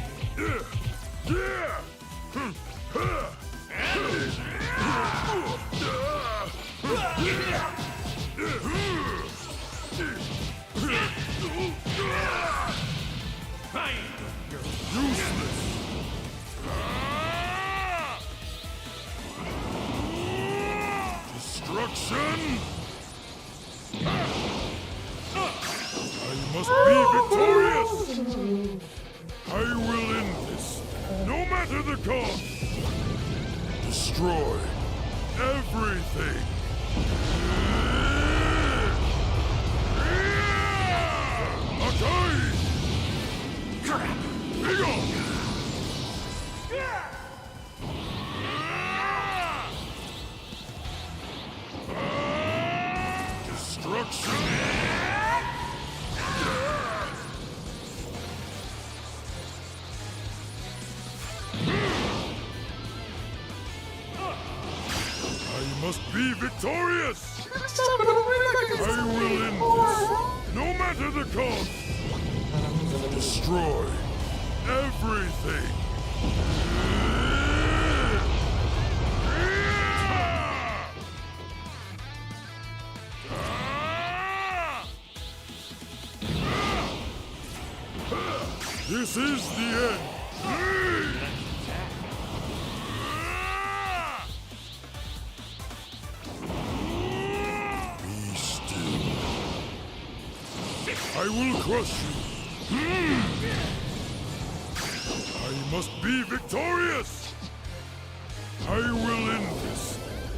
Destruction! I must be victorious! I will end this, no matter the cost! Destroy everything! Akai! Crap! Big on! Destruction! I must be victorious! I will end this, no matter the cost! Destroy everything! This is the end! Be still. I will crush you. I must be victorious. I will end this,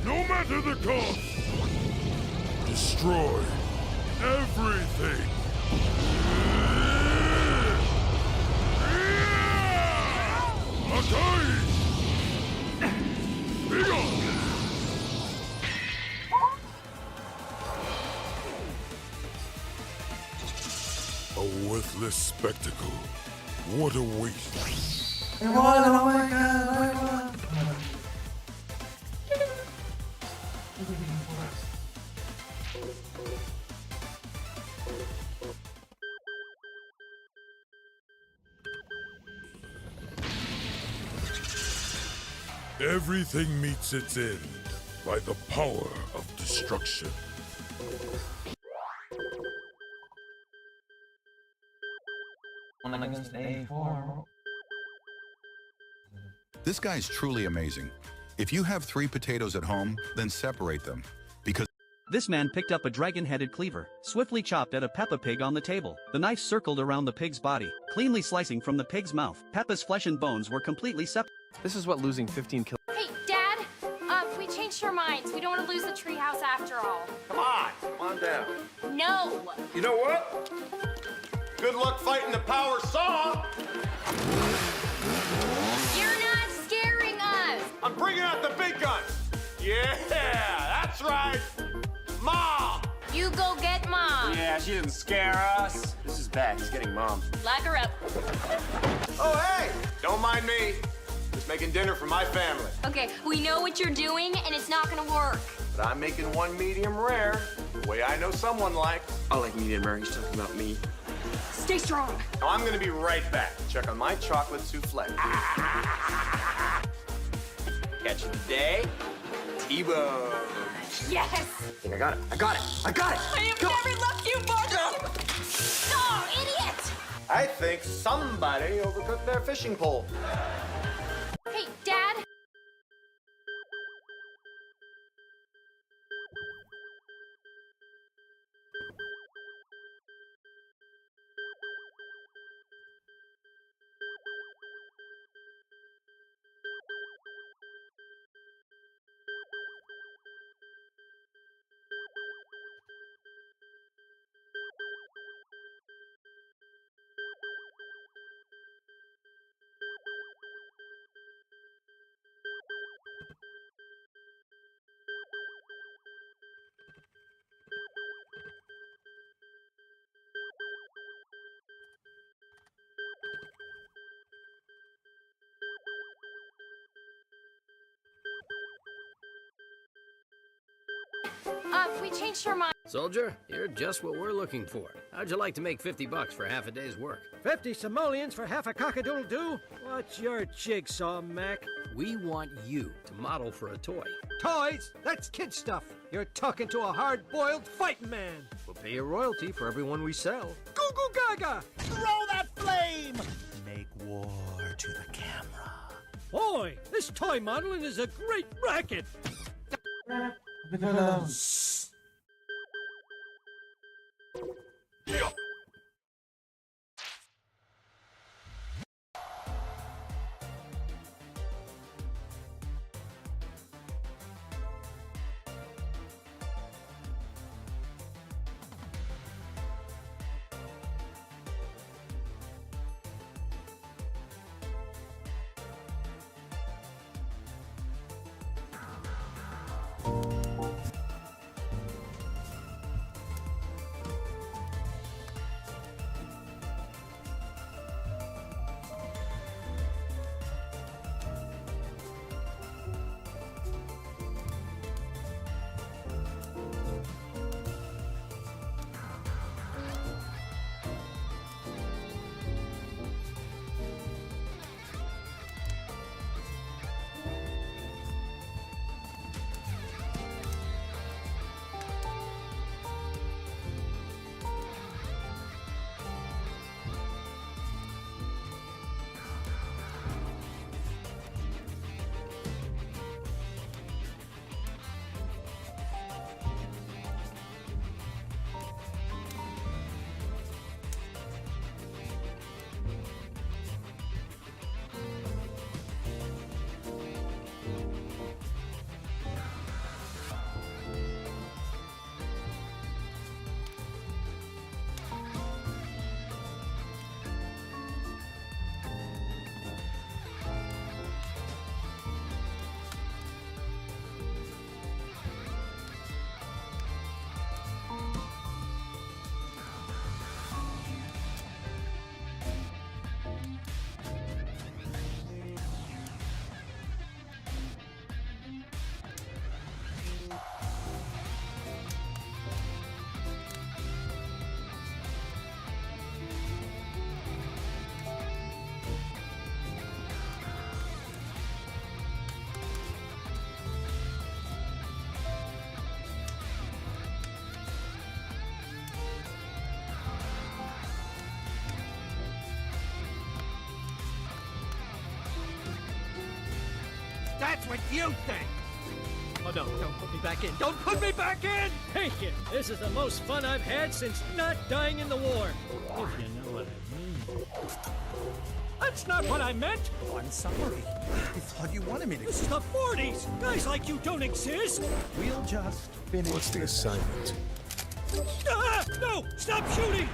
no matter the cost. Destroy everything. Akai! Big on! A worthless spectacle. What a waste. Everything meets its end by the power of destruction.
This guy's truly amazing. If you have 3 potatoes at home, then separate them. Because
this man picked up a dragon-headed cleaver, swiftly chopped at a Peppa Pig on the table. The knife circled around the pig's body, cleanly slicing from the pig's mouth. Peppa's flesh and bones were completely separate.
This is what losing 15 kills.
Hey, Dad! We changed our minds. We don't want to lose the treehouse after all.
Come on down.
No!
You know what? Good luck fighting the power saw.
You're not scaring us!
I'm bringing out the big guns. Yeah, that's right. Mom!
You go get Mom.
Yeah, she didn't scare us. This is bad. He's getting Mom.
Lock her up.
Oh, hey! Don't mind me. Just making dinner for my family.
Okay, we know what you're doing, and it's not gonna work.
But I'm making one medium rare, the way I know someone likes.
I like medium rare. He's talking about me.
Stay strong.
Now I'm gonna be right back. Check on my chocolate souffle. Catch you today, T-Bone.
Yes!
I think I got it. I got it. I got it.
I have never left you more. Oh, idiot!
I think somebody overcooked their fishing pole.
Hey, Dad! We changed our mind.
Soldier, you're just what we're looking for. How'd you like to make $50 for half a day's work?
50 simoleons for half a cockadoodle-doo? What's your jigsaw, Mac?
We want you to model for a toy.
Toys? That's kid stuff. You're talking to a hard-boiled fighting man.
We'll pay a royalty for everyone we sell.
Goo goo gaga!
Throw that flame!
Make war to the camera.
Boy, this toy modeling is a great racket. That's what you think! Oh no, don't put me back in! Don't put me back in! Take it! This is the most fun I've had since not dying in the war. If you know what I mean. That's not what I meant!
Oh, I'm sorry. I thought you wanted me to...
This is the 40s! Guys like you don't exist!
We'll just finish...
What's the assignment?
Ah! No! Stop shooting!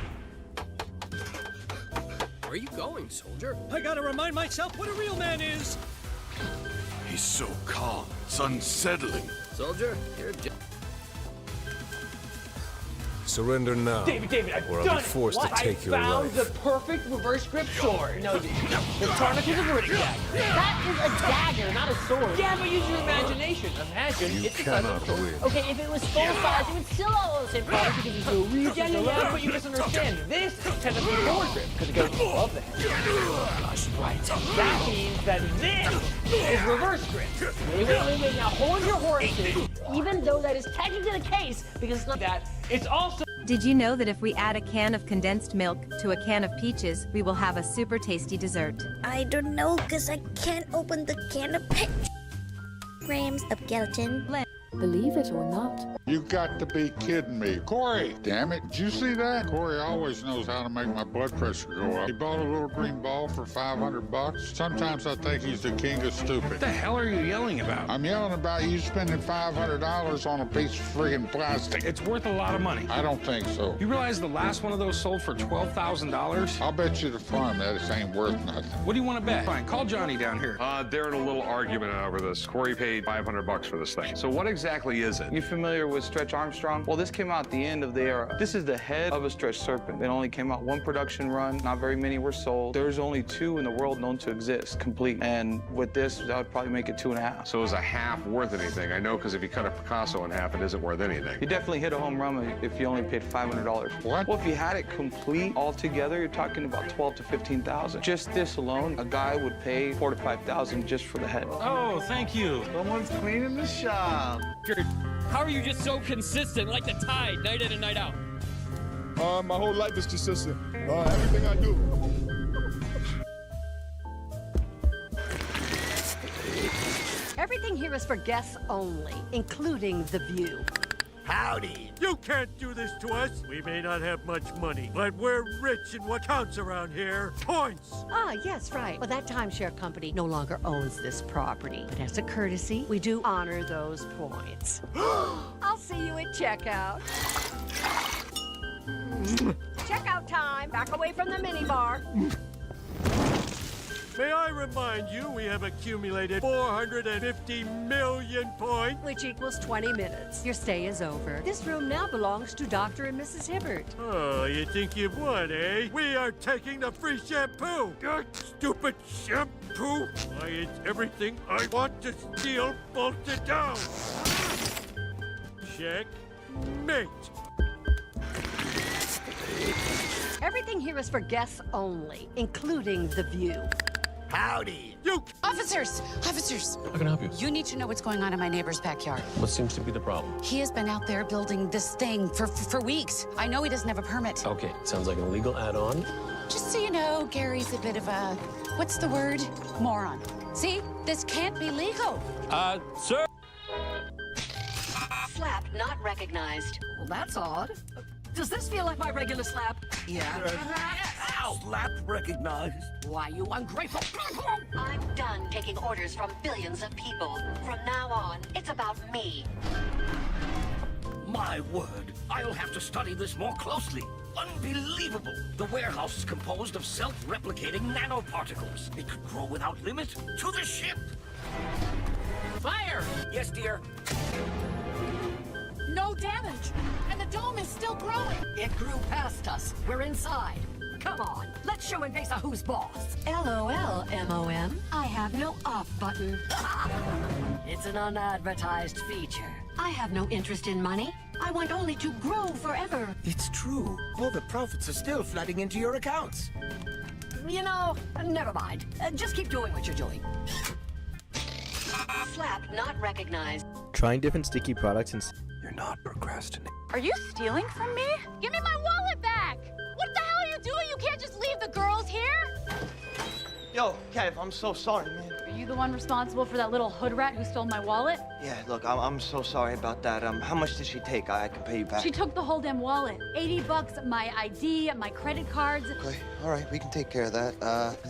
Where are you going, soldier?
I gotta remind myself what a real man is!
He's so calm. It's unsettling.
Soldier, you're just...
Surrender now.
David, I've
or I'll
done
be forced
it.
to take your
I found
life.
the perfect reverse grip sword. No, the Tarnic is a Viridian dagger. That is a dagger, not a sword. Yeah, but use your imagination. Imagine
You
it's the size of a
cannot
sword.
win.
Okay, if it was full size, it would still all the same product because it's so real. Yeah, but you misunderstand. This is technically a forward grip because it goes above the head. Gosh, right. That means that this is reverse grip. Wait. Now hold your horses. Even though that is technically the case, because it's not that, it's also...
Did you know that if we add a can of condensed milk to a can of peaches, we will have a super tasty dessert?
I don't know, because I can't open the can of grams of gelatin.
Believe it or not.
You got to be kidding me. Corey, damn it, did you see that? Corey always knows how to make my blood pressure go up. He bought a little green ball for $500. Sometimes I think he's the king of stupid.
What the hell are you yelling about?
I'm yelling about you spending $500 on a piece of friggin' plastic.
It's worth a lot of money.
I don't think so.
You realize the last one of those sold for $12,000?
I'll bet you the farm that it ain't worth nothing.
What do you want to bet? Fine, call Johnny down here.
They're in a little argument over this. Corey paid $500 for this thing. So what exactly
exactly is it?
You familiar with Stretch Armstrong? Well, this came out at the end of the era. This is the head of a stretch serpent. It only came out one production run. Not very many were sold. There's only 2 in the world known to exist, complete. And with this, that would probably make it 2.5.
So is a half worth anything? I know, because if you cut a Picasso in half, it isn't worth anything.
You definitely hit a home run if you only paid $500.
What?
Well, if you had it complete altogether, you're talking about $12,000 to $15,000. Just this alone, a guy would pay $4,000 to $5,000 just for the head.
Oh, thank you. Someone's cleaning the shop.
How are you just so consistent, like the tide, night in and night out?
My whole life is consistent. Everything I do.
Everything here is for guests only, including the view.
Howdy. You can't do this to us. We may not have much money, but we're rich in what counts around here. Points.
Ah, yes, right. Well, that timeshare company no longer owns this property. But as a courtesy, we do honor those points. I'll see you at checkout. Checkout time. Back away from the minibar.
May I remind you, we have accumulated 450 million points.
Which equals 20 minutes. Your stay is over. This room now belongs to Dr. and Mrs. Hibbert.
Oh, you think you've won, eh? We are taking the free shampoo. That stupid shampoo. Why, it's everything I want to steal bolted down. Checkmate.
Everything here is for guests only, including the view.
Howdy.
Officers! Officers!
How can I help you?
You need to know what's going on in my neighbor's backyard.
What seems to be the problem?
He has been out there building this thing for weeks. I know he doesn't have a permit.
Okay, sounds like an illegal add-on.
Just so you know, Gary's a bit of a, what's the word? Moron. See? This can't be legal.
Sir?
Slap not recognized. Well, that's odd. Does this feel like my regular slap? Yeah.
Ow! Slap recognized.
Why, you ungrateful... I'm done taking orders from billions of people. From now on, it's about me.
My word. I'll have to study this more closely. Unbelievable. The warehouse is composed of self-replicating nanoparticles. It could grow without limit to the ship.
Fire!
Yes, dear.
No damage! And the dome is still growing! It grew past us. We're inside. Come on, let's show and face a who's boss. LOL, MOM. I have no off button. It's an unadvertised feature. I have no interest in money. I want only to grow forever.
It's true. All the profits are still flooding into your accounts.
You know, never mind. Just keep doing what you're doing. Slap not recognized.
Trying different sticky products and... You're not procrastinating.
Are you stealing from me? Give me my wallet back! What the hell are you doing? You can't just leave the girls here!
Yo, Kev, I'm so sorry, man.
Are you the one responsible for that little hood rat who stole my wallet?
Yeah, look, I'm so sorry about that. How much did she take? I can pay you back.
She took the whole damn wallet. $80, my ID, my credit cards.
Okay, all right, we can take care of that.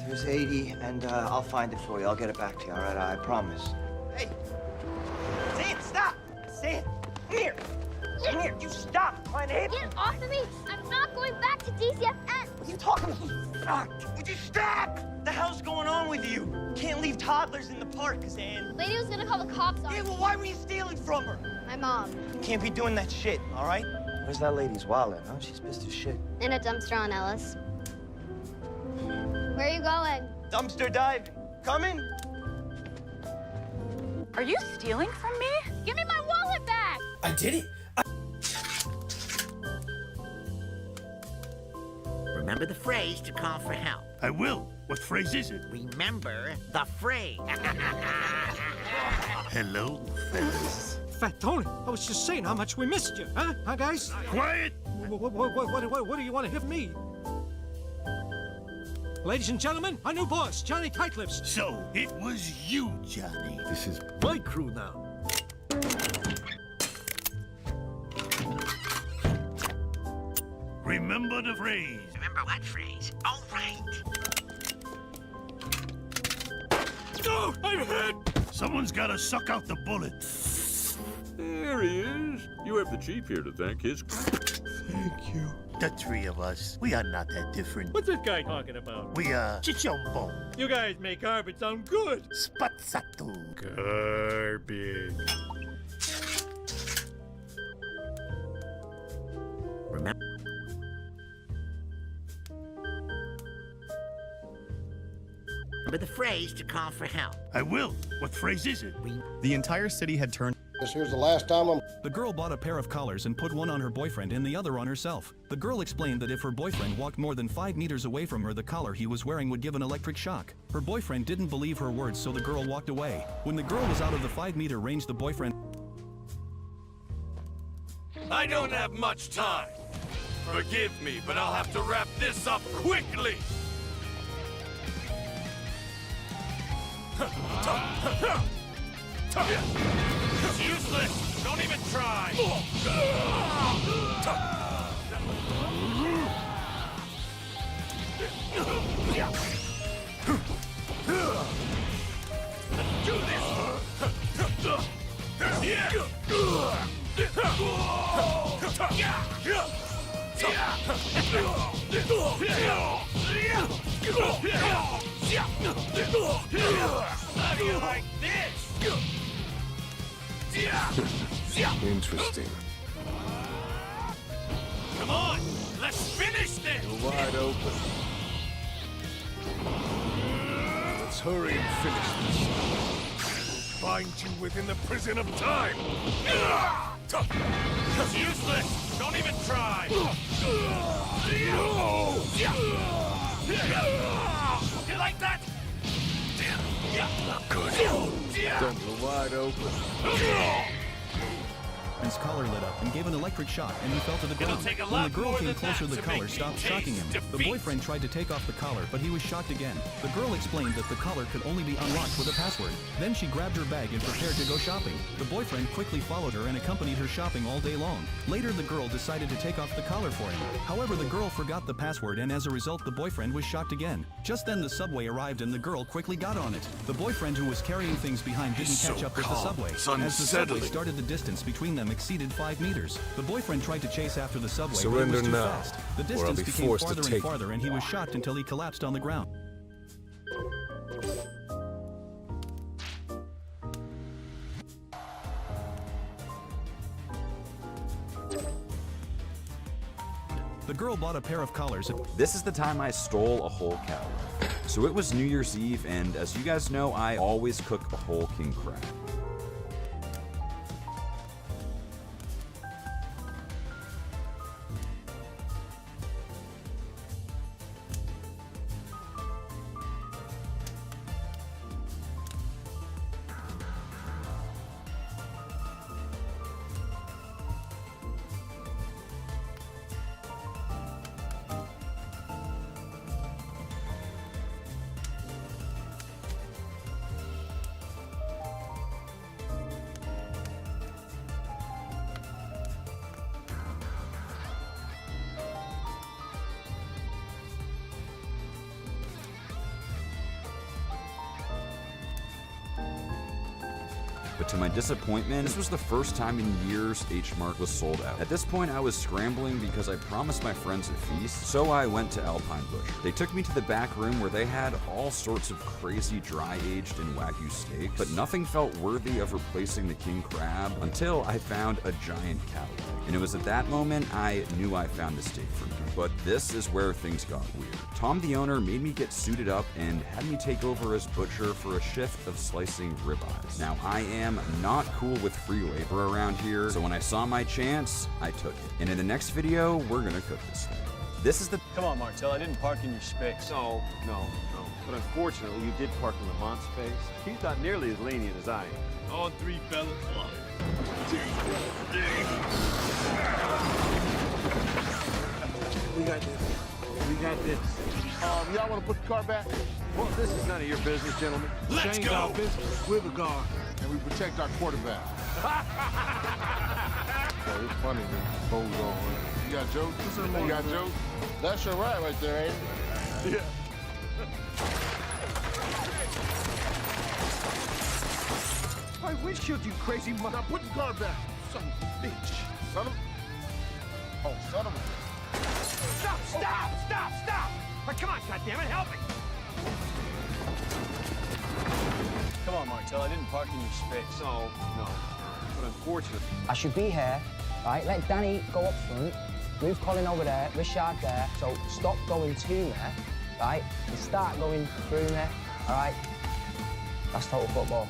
There's 80, and I'll find it for you. I'll get it back to you, all right? I promise. Hey! Sam, stop! Sam, come here! Come here, you stop, my name!
Get off of me! I'm not going back to DCFS!
What are you talking about? Would you stop? What the hell's going on with you? Can't leave toddlers in the park, Zan.
Lady was gonna call the cops on
Yeah, well, why were you stealing from her?
my mom.
Can't be doing that shit, all right? Where's that lady's wallet, huh? She's pissed as shit.
In a dumpster on Ellis. Where are you going?
Dumpster diving. Coming?
Are you stealing from me? Give me my wallet back!
I did it.
Remember the phrase to call for help.
I will. What phrase is it?
Remember the phrase.
Hello, fellas.
Fat Tony, I was just saying how much we missed you, huh? Huh, guys?
Quiet!
What do you want to hear from me? Ladies and gentlemen, our new boss, Johnny Tightlips.
So, it was you, Johnny.
This is my crew now.
Remember the phrase.
Remember what phrase? All right.
Oh, I'm hit! Someone's gotta suck out the bullet.
There he is. You have the chief here to thank his...
Thank you. The three of us, we are not that different.
What's this guy talking about?
We are Chichombo.
You guys make garbage sound good.
Spazzatu.
Garbage.
Remember the phrase to call for help.
I will. What phrase is it?
The entire city had turned.
This here's the last time I'm...
The girl bought a pair of collars and put one on her boyfriend and the other on herself. The girl explained that if her boyfriend walked more than 5 meters away from her, the collar he was wearing would give an electric shock. Her boyfriend didn't believe her words, so the girl walked away. When the girl was out of the 5-meter range, the boyfriend...
I don't have much time. Forgive me, but I'll have to wrap this up quickly. It's useless. Don't even try. Let's do How do you like this?
Interesting.
Come on, let's finish this!
You're wide open. Let's hurry and finish this.
Find you within the prison of time! It's useless! Don't even try! You like that?
Not good. Don't go wide open.
His collar lit up and gave an electric shock, and he fell to the ground. When the girl came closer, the collar stopped shocking him. The boyfriend tried to take off the collar, but he was shocked again. The girl explained that the collar could only be unlocked with a password. Then she grabbed her bag and prepared to go shopping. The boyfriend quickly followed her and accompanied her shopping all day long. Later, the girl decided to take off the collar for him. However, the girl forgot the password, and as a result, the boyfriend was shocked again. Just then, the subway arrived, and the girl quickly got on it. The boyfriend, who was carrying things behind, didn't catch up with the subway. As the subway started, the distance between them exceeded 5 meters. The boyfriend tried to chase after the subway, but it was too fast. The distance became farther and farther, and he was shocked until he collapsed on the ground. The girl bought a pair of collars.
This is the time I stole a whole cow. So it was New Year's Eve, and as you guys know, I always cook a whole king crab. But to my disappointment, this was the first time in years H Mart was sold out. At this point, I was scrambling because I promised my friends a feast, so I went to Alpine Butcher. They took me to the back room where they had all sorts of crazy dry-aged and Wagyu steaks, but nothing felt worthy of replacing the king crab until I found a giant cow leg. And it was at that moment I knew I found the steak for me. But this is where things got weird. Tom, the owner, made me get suited up and had me take over as butcher for a shift of slicing ribeyes. Now, I am not cool with free labor around here, so when I saw my chance, I took it. And in the next video, we're gonna cook this thing. This is the...
Come on, Martel, I didn't park in your space.
No. But unfortunately, you did park in Lamont's space. He's not nearly as lenient as I am.
On three, fellas. 1, 2, 3.
We got this. Y'all want to put the car back? Well, this is none of your business, gentlemen.
Let's
Change
go.
our business. We're the guard, and we protect our quarterback.
Oh, it's funny when phones on.
You got jokes? You got jokes? That's your right there, ain't it? Yeah. My windshield, you crazy mother. Now put the car back. Son of a bitch. Son of... Oh, son of a...
Stop! Oh, come on, goddammit, help me!
Come on, Martel, I didn't park in your space.
No. But unfortunately...
I should be here, right? Let Danny go up front, move Colin over there, Richard there. So stop going to me, right? And start going through me All right. That's total football.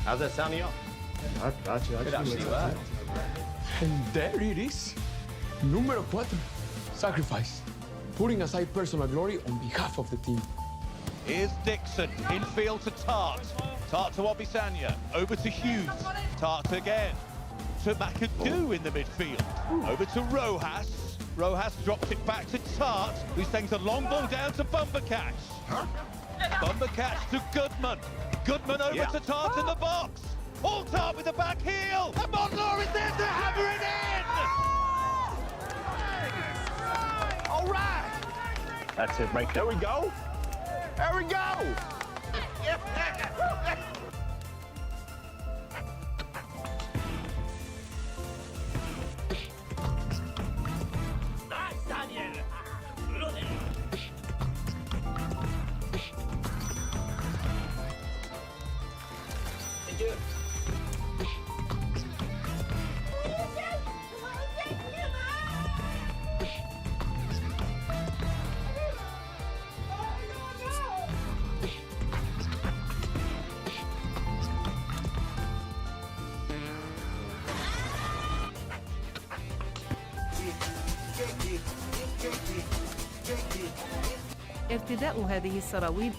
How's that sounding y'all?
Could actually work.
And there it is. Número 4. Sacrifice. Putting aside personal glory on behalf of the team.
Here's Dixon, infield to Tart. Tart to Obisanya, over to Hughes. Tart again, to McAdoo in the midfield. Over to Rojas. Rojas drops it back to Tart, who sends a long ball down to Bumbercatch. Bumbercatch to Goodman. Goodman over to Tart in the box. All Tart with the back heel. And Modler is there to hammer it in! All right!
That's it, break.
There we go. There we go.
ارتداء هذه السراويل.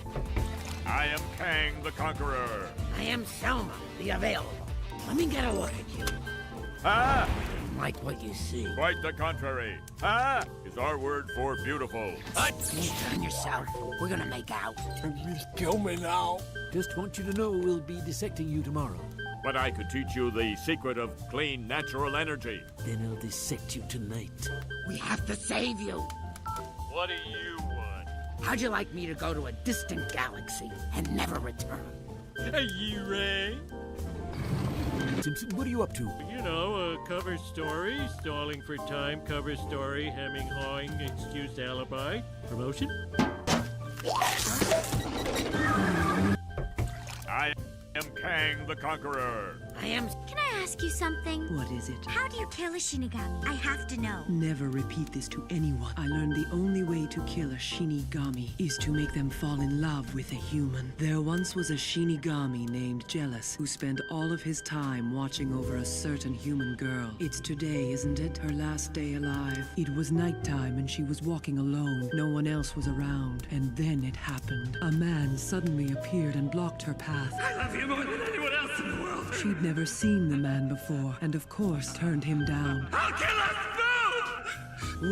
I am Kang the Conqueror.
I am Selma, the Available. Let me get a look at you.
Ah!
Like what you see.
Quite the contrary. Ah! Is our word for beautiful.
Can you turn yourself? We're gonna make out.
Kill me now. Just want you to know we'll be dissecting you tomorrow.
But I could teach you the secret of clean, natural energy.
Then I'll dissect you tonight.
We have to save you.
What do you want?
How'd you like me to go to a distant galaxy and never return?
Hey, you Ray. Simpson, what are you up to?
You know, a cover story, stalling for time, cover story, hemming, hawing, excused alibi. Promotion?
I am Kang the Conqueror.
I am...
Can I ask you something?
What is it?
How do you kill a Shinigami? I have to know.
Never repeat this to anyone. I learned the only way to kill a Shinigami is to make them fall in love with a human. There once was a Shinigami named Jealous who spent all of his time watching over a certain human girl. It's today, isn't it? Her last day alive. It was nighttime and she was walking alone. No one else was around. And then it happened. A man suddenly appeared and blocked her path.
I love you more than anyone else in the world.
She'd never seen the man before, and of course turned him down.
I'll kill us both!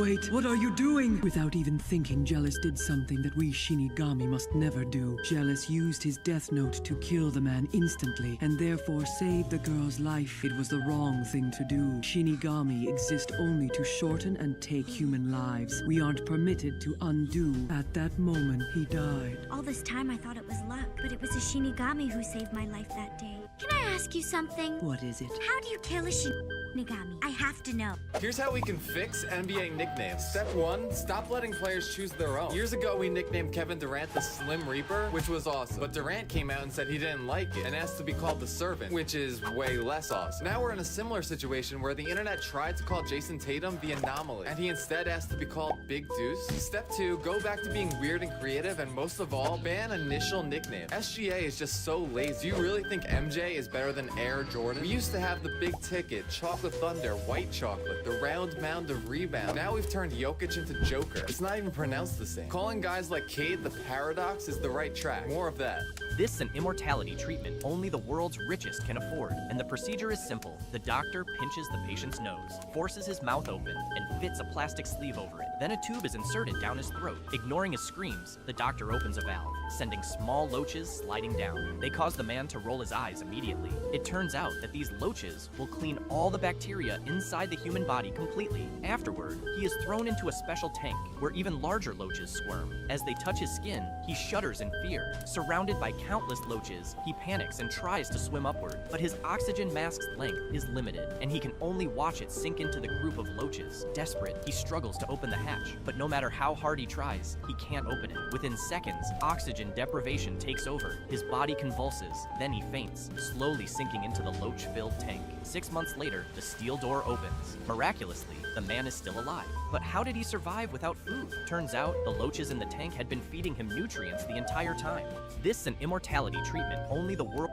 Wait, what are you doing? Without even thinking, Jealous did something that we Shinigami must never do. Jealous used his death note to kill the man instantly, and therefore saved the girl's life. It was the wrong thing to do. Shinigami exist only to shorten and take human lives. We aren't permitted to undo. At that moment, he died.
All this time I thought it was luck, but it was a Shinigami who saved my life that day. Can I ask you something?
What is it?
How do you kill a Shinigami? I have to know.
Here's how we can fix NBA nicknames. Step 1, stop letting players choose their own. Years ago, we nicknamed Kevin Durant the Slim Reaper, which was awesome. But Durant came out and said he didn't like it and asked to be called the Servant, which is way less awesome. Now we're in a similar situation where the internet tried to call Jason Tatum the Anomaly, and he instead asked to be called Big Deuce. Step 2, go back to being weird and creative, and most of all, ban initial nicknames. SGA is just so lazy. Do you really think MJ is better than Air Jordan? We used to have the big ticket, Chocolate Thunder, White Chocolate, the round mound of rebound. Now we've turned Jokic into Joker. It's not even pronounced the same. Calling guys like Cade the Paradox is the right track. More of that.
This is an immortality treatment only the world's richest can afford, and the procedure is simple. The doctor pinches the patient's nose, forces his mouth open, and fits a plastic sleeve over it. Then a tube is inserted down his throat. Ignoring his screams, the doctor opens a valve, sending small loaches sliding down. They cause the man to roll his eyes immediately. It turns out that these loaches will clean all the bacteria inside the human body completely. Afterward, he is thrown into a special tank where even larger loaches squirm. As they touch his skin, he shudders in fear. Surrounded by countless loaches, he panics and tries to swim upward, but his oxygen mask's length is limited, and he can only watch it sink into the group of loaches. Desperate, he struggles to open the hatch, but no matter how hard he tries, he can't open it. Within seconds, oxygen deprivation takes over. His body convulses, then he faints, slowly sinking into the loach-filled tank. 6 months later, the steel door opens. Miraculously, the the man is still alive. But how did he survive without food? Turns out, the loaches in the tank had been feeding him nutrients the entire time. This an immortality treatment only the world...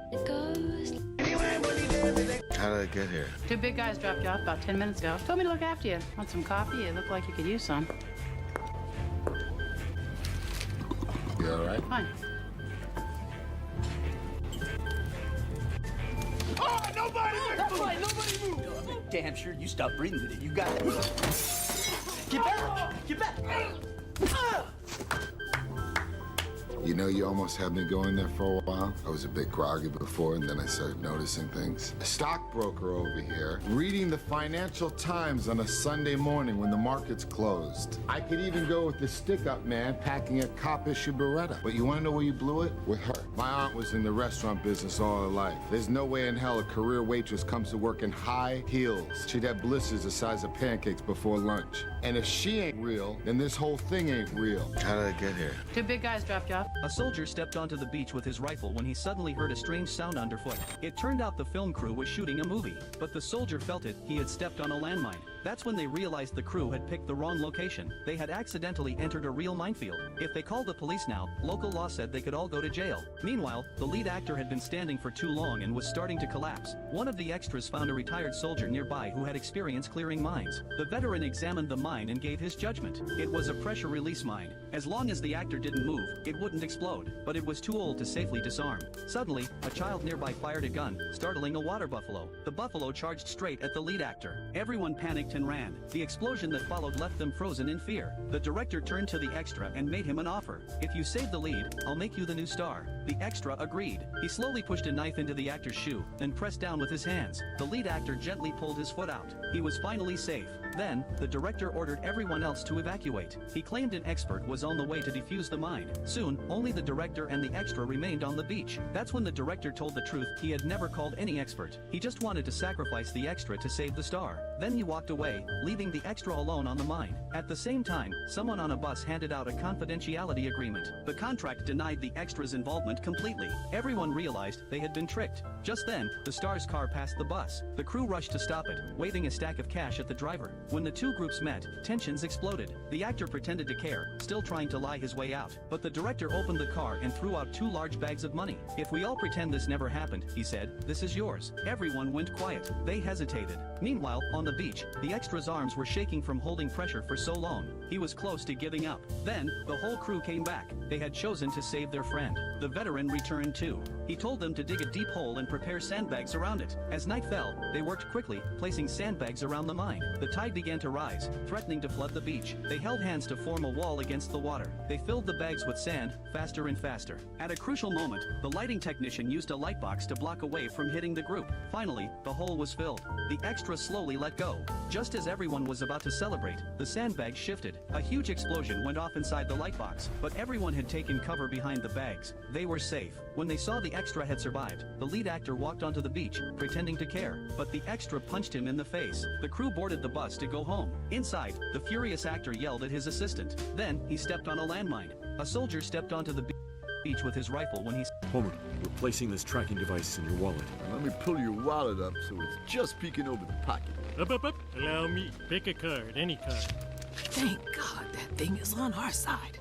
How did I get here?
Two big guys dropped you off about 10 minutes ago. Told me to look after you. Want some coffee? It looked like you could use some.
You all right?
Fine.
Oh, nobody move! That's right, nobody move!
Damn sure you stopped breathing today. You got it. Get back! Get back!
You know, you almost had me going there for a while. I was a bit groggy before, and then I started noticing things. A stockbroker over here, reading the Financial Times on a Sunday morning when the market's closed. I could even go with the stick-up man packing a cop-issue Beretta. But you want to know where you blew it? With her. My aunt was in the restaurant business all her life. There's no way in hell a career waitress comes to work in high heels. She'd have blisters the size of pancakes before lunch. And if she ain't real, then this whole thing ain't real. How did I get here?
Two big guys dropped you off.
A soldier stepped onto the beach with his rifle when he suddenly heard a strange sound underfoot. It turned out the film crew was shooting a movie, but the soldier felt it, he had stepped on a landmine. That's when they realized the crew had picked the wrong location. They had accidentally entered a real minefield. If they called the police now, local law said they could all go to jail. Meanwhile, the lead actor had been standing for too long and was starting to collapse. One of the extras found a retired soldier nearby who had experience clearing mines. The veteran examined the mine and gave his judgment. It was a pressure release mine. As long as the actor didn't move, it wouldn't explode, but it was too old to safely disarm. Suddenly, a child nearby fired a gun, startling a water buffalo. The buffalo charged straight at the lead actor. Everyone panicked and ran. The explosion that followed left them frozen in fear. The director turned to the extra and made him an offer. If you save the lead, I'll make you the new star. The extra agreed. He slowly pushed a knife into the actor's shoe, then pressed down with his hands. The lead actor gently pulled his foot out. He was finally safe. Then, the director ordered everyone else to evacuate. He claimed an expert was on the way to defuse the mine. Soon, only the director and the extra remained on the beach. That's when the director told the truth. He had never called any expert. He just wanted to sacrifice the extra to save the star. Then he walked away, leaving the extra alone on the mine. At the same time, someone on a bus handed out a confidentiality agreement. The contract denied the extra's involvement completely. Everyone realized they had been tricked. Just then, the star's car passed the bus. The crew rushed to stop it, waving a stack of cash at the driver. When the two groups met, tensions exploded. The actor pretended to care, still trying to lie his way out. But the director opened the car and threw out 2 large bags of money. If we all pretend this never happened, he said, this is yours. Everyone went quiet. They hesitated. Meanwhile, on the beach, the extra's arms were shaking from holding pressure for so long. He was close to giving up. Then, the whole crew came back. They had chosen to save their friend. The veteran returned too. He told them to dig a deep hole and prepare sandbags around it. As night fell, they worked quickly, placing sandbags around the mine. The tide began to rise, threatening to flood the beach. They held hands to form a wall against the water. They filled the bags with sand, faster and faster. At a crucial moment, the lighting technician used a light box to block a wave from hitting the group. Finally, the hole was filled. The extra slowly let go. Just as everyone was about to celebrate, the sandbags shifted. A huge explosion went off inside the light box, but everyone had taken cover behind the bags. They were safe. When they saw the extra had survived, the lead actor walked onto the beach, pretending to care, but the extra punched him in the face. The crew boarded the bus to go home. Inside, the furious actor yelled at his assistant. Then, he stepped on a landmine. A soldier stepped onto the beach with his rifle when he...
Homer, we're placing this tracking device in your wallet.
Let me pull your wallet up so it's just peeking over the pocket.
Up. Allow me. Pick a card, any card.
Thank God that thing is on our side.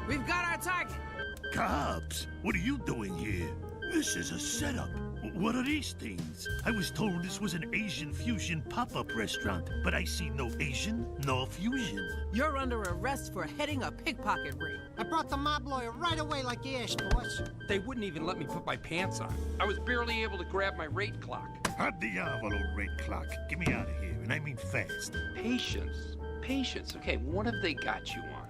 We've got our target.
Cops, what are you doing here? This is a setup. What are these things? I was told this was an Asian fusion pop-up restaurant, but I see no Asian, no fusion.
You're under arrest for heading a pickpocket ring.
I brought the mob lawyer right away like you asked, boss.
They wouldn't even let me put my pants on. I was barely able to grab my rate clock.
Hot diavolo, rate clock. Get me out of here, and I mean fast.
Patience. Okay, what have they got you on?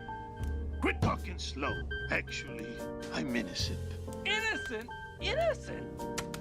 Quit talking slow. Actually, I'm innocent.
Innocent?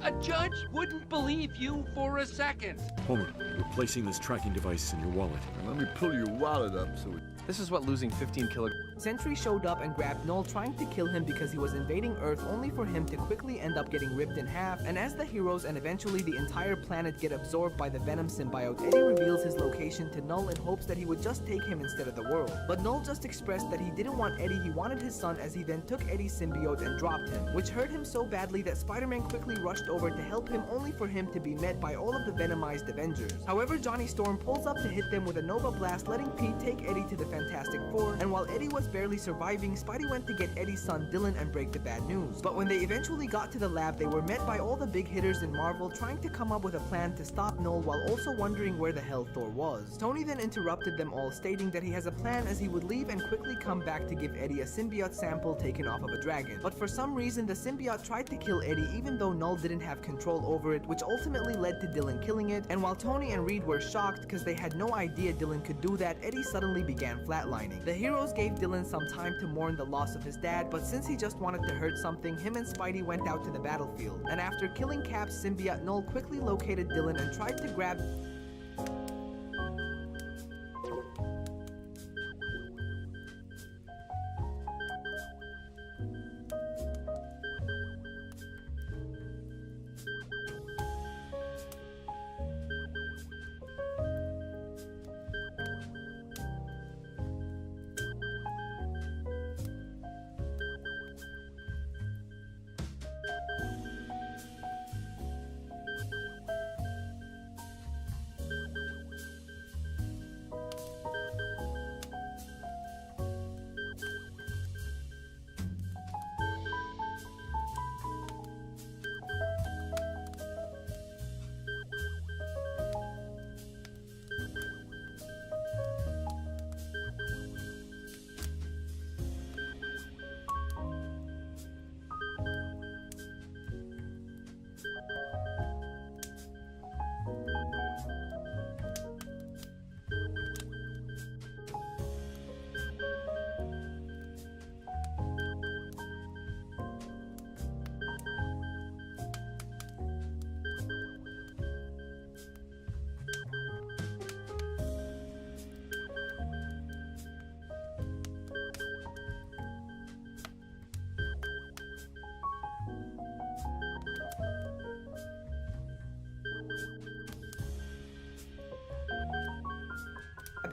A judge wouldn't believe you for a second.
Homer, we're placing this tracking device in your wallet.
Let me pull your wallet up so
This is what losing 15 kilograms...
Sentry showed up and grabbed Null, trying to kill him because he was invading Earth, only for him to quickly end up getting ripped in half. And as the heroes and eventually the entire planet get absorbed by the Venom symbiote, Eddie reveals his location to Null in hopes that he would just take him instead of the world. But Null just expressed that he didn't want Eddie, he wanted his son, as he then took Eddie's symbiote and dropped him, which hurt him so badly that Spider-Man quickly rushed over to help him, only for him to be met by all of the Venomized Avengers. However, Johnny Storm pulls up to hit them with a Nova Blast, letting Pete take Eddie to the Fantastic Four, and while Eddie was barely surviving, Spidey went to get Eddie's son Dylan and break the bad news. But when they eventually got to the lab, they were met by all the big hitters in Marvel, trying to come up with a plan to stop Null while also wondering where the hell Thor was. Tony then interrupted them all, stating that he has a plan as he would leave and quickly come back to give Eddie a symbiote sample taken off of a dragon. But for some reason, the symbiote tried to kill Eddie even though Null didn't have control over it, which ultimately led to Dylan killing it. And while Tony and Reed were shocked because they had no idea Dylan could do that, Eddie suddenly began flatlining. The heroes gave Dylan some time to mourn the loss of his dad, but since he just wanted to hurt something, him and Spidey went out to the battlefield. And after killing Cap's symbiote, Null quickly located Dylan and tried to grab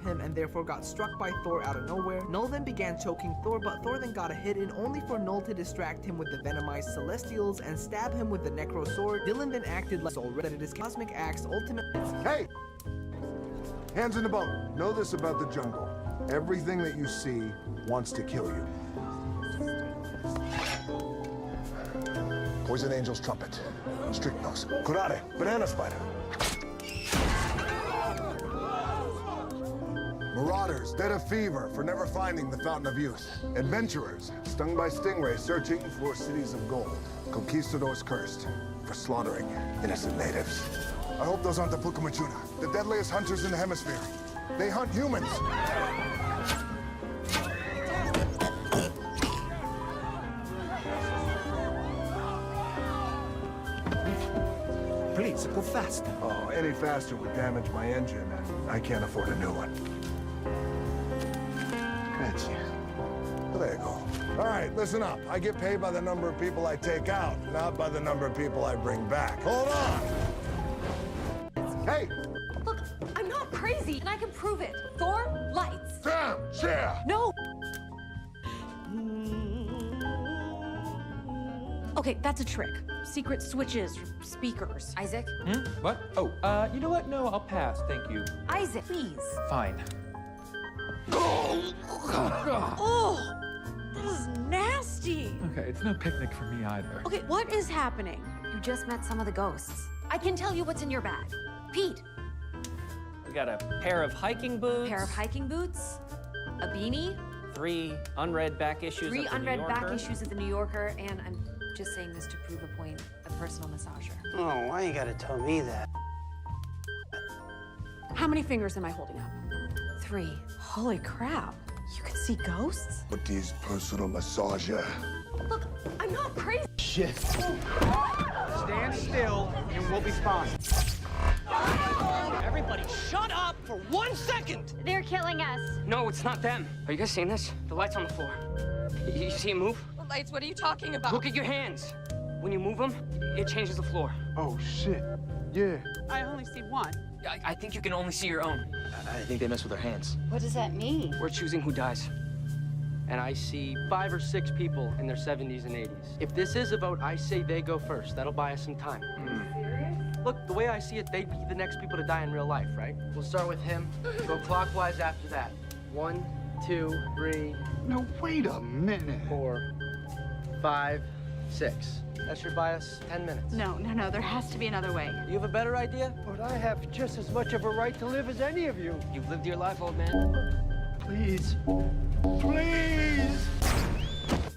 him and therefore got struck by Thor out of nowhere. Null then began choking Thor, but Thor then got a hit in, only for Null to distract him with the Venomized Celestials and stab him with the Necro Sword. Dylan then acted like Soul that it is Cosmic Axe ultimate.
Hey! Hands in the boat. Know this about the jungle. Everything that you see wants to kill you. Poison Angel's trumpet. Strychnos. Kurare. Banana spider. Marauders, dead of fever for never finding the Fountain of Youth. Adventurers, stung by stingray searching for cities of gold. Conquistadors cursed for slaughtering innocent natives. I hope those aren't the Pukamachuna, the deadliest hunters in the hemisphere. They hunt humans. Please, go fast. Oh, any faster would damage my engine, and I can't afford a new one. Grazie. There you go. All right, listen up. I get paid by the number of people I take out, not by the number of people I bring back. Hold on! Hey!
Look, I'm not crazy, and I can prove it. Thor, lights.
Damn, chair!
No! Okay, that's a trick. Secret switches, speakers. Isaac?
What? Oh, you know what? No, I'll pass, thank you.
Isaac, please.
Fine.
Oh, that is nasty.
Okay, it's no picnic for me either.
Okay, what is happening? You just met some of the ghosts. I can tell you what's in your bag. Pete.
We got a pair of hiking boots.
Pair of hiking boots. A beanie.
3 unread back issues of the New Yorker.
3 unread back issues of the New Yorker, and I'm just saying this to prove a point, a personal massager.
Oh, why you gotta tell me that?
How many fingers am I holding up? 3. Holy crap. You can see ghosts?
But these personal massager.
Look, I'm not crazy.
Shit.
Stand still and we'll be fine.
Everybody shut up for 1 second!
There
killing us.
No, it's not them. Are you guys seeing this? The lights on the floor. You see them move?
The lights, what are you talking about?
Look at your hands. When you move them, it changes the floor.
Oh, shit. Yeah.
I only see one.
I think you can only see your own.
I think they mess with their hands.
What does that mean?
We're choosing who dies.
And I see 5 or 6 people in their 70s and 80s. If this is a vote, I say they go first. That'll buy us some time. Look, the way I see it, they'd be the next people to die in real life, right? We'll start with him, go clockwise after that. 1, 2, 3.
No, wait a minute.
4, 5, 6. That should buy us 10 minutes.
No, there has to be another way.
You have a better idea?
But I have just as much of a right to live as any of you.
You've lived your life, old man.
Please. Please.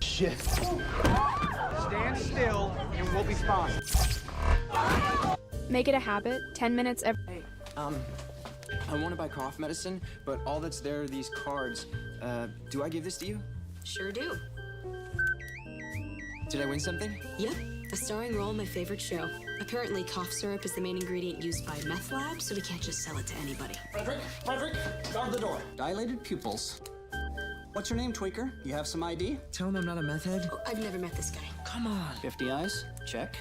Shit. Stand still and we'll be fine.
Make it a habit. 10 minutes every.
Hey, I want to buy cough medicine, but all that's there are these cards. Do I give this to you?
Sure do.
Did I win something?
Yep, a starring role in my favorite show. Apparently, cough syrup is the main ingredient used by meth labs, so we can't just sell it to anybody.
Frederick, guard the door. Dilated pupils. What's your name, Tweaker? You have some ID? Tell him I'm not a meth head.
Oh, I've never met this guy.
Come on. 50 eyes? Check.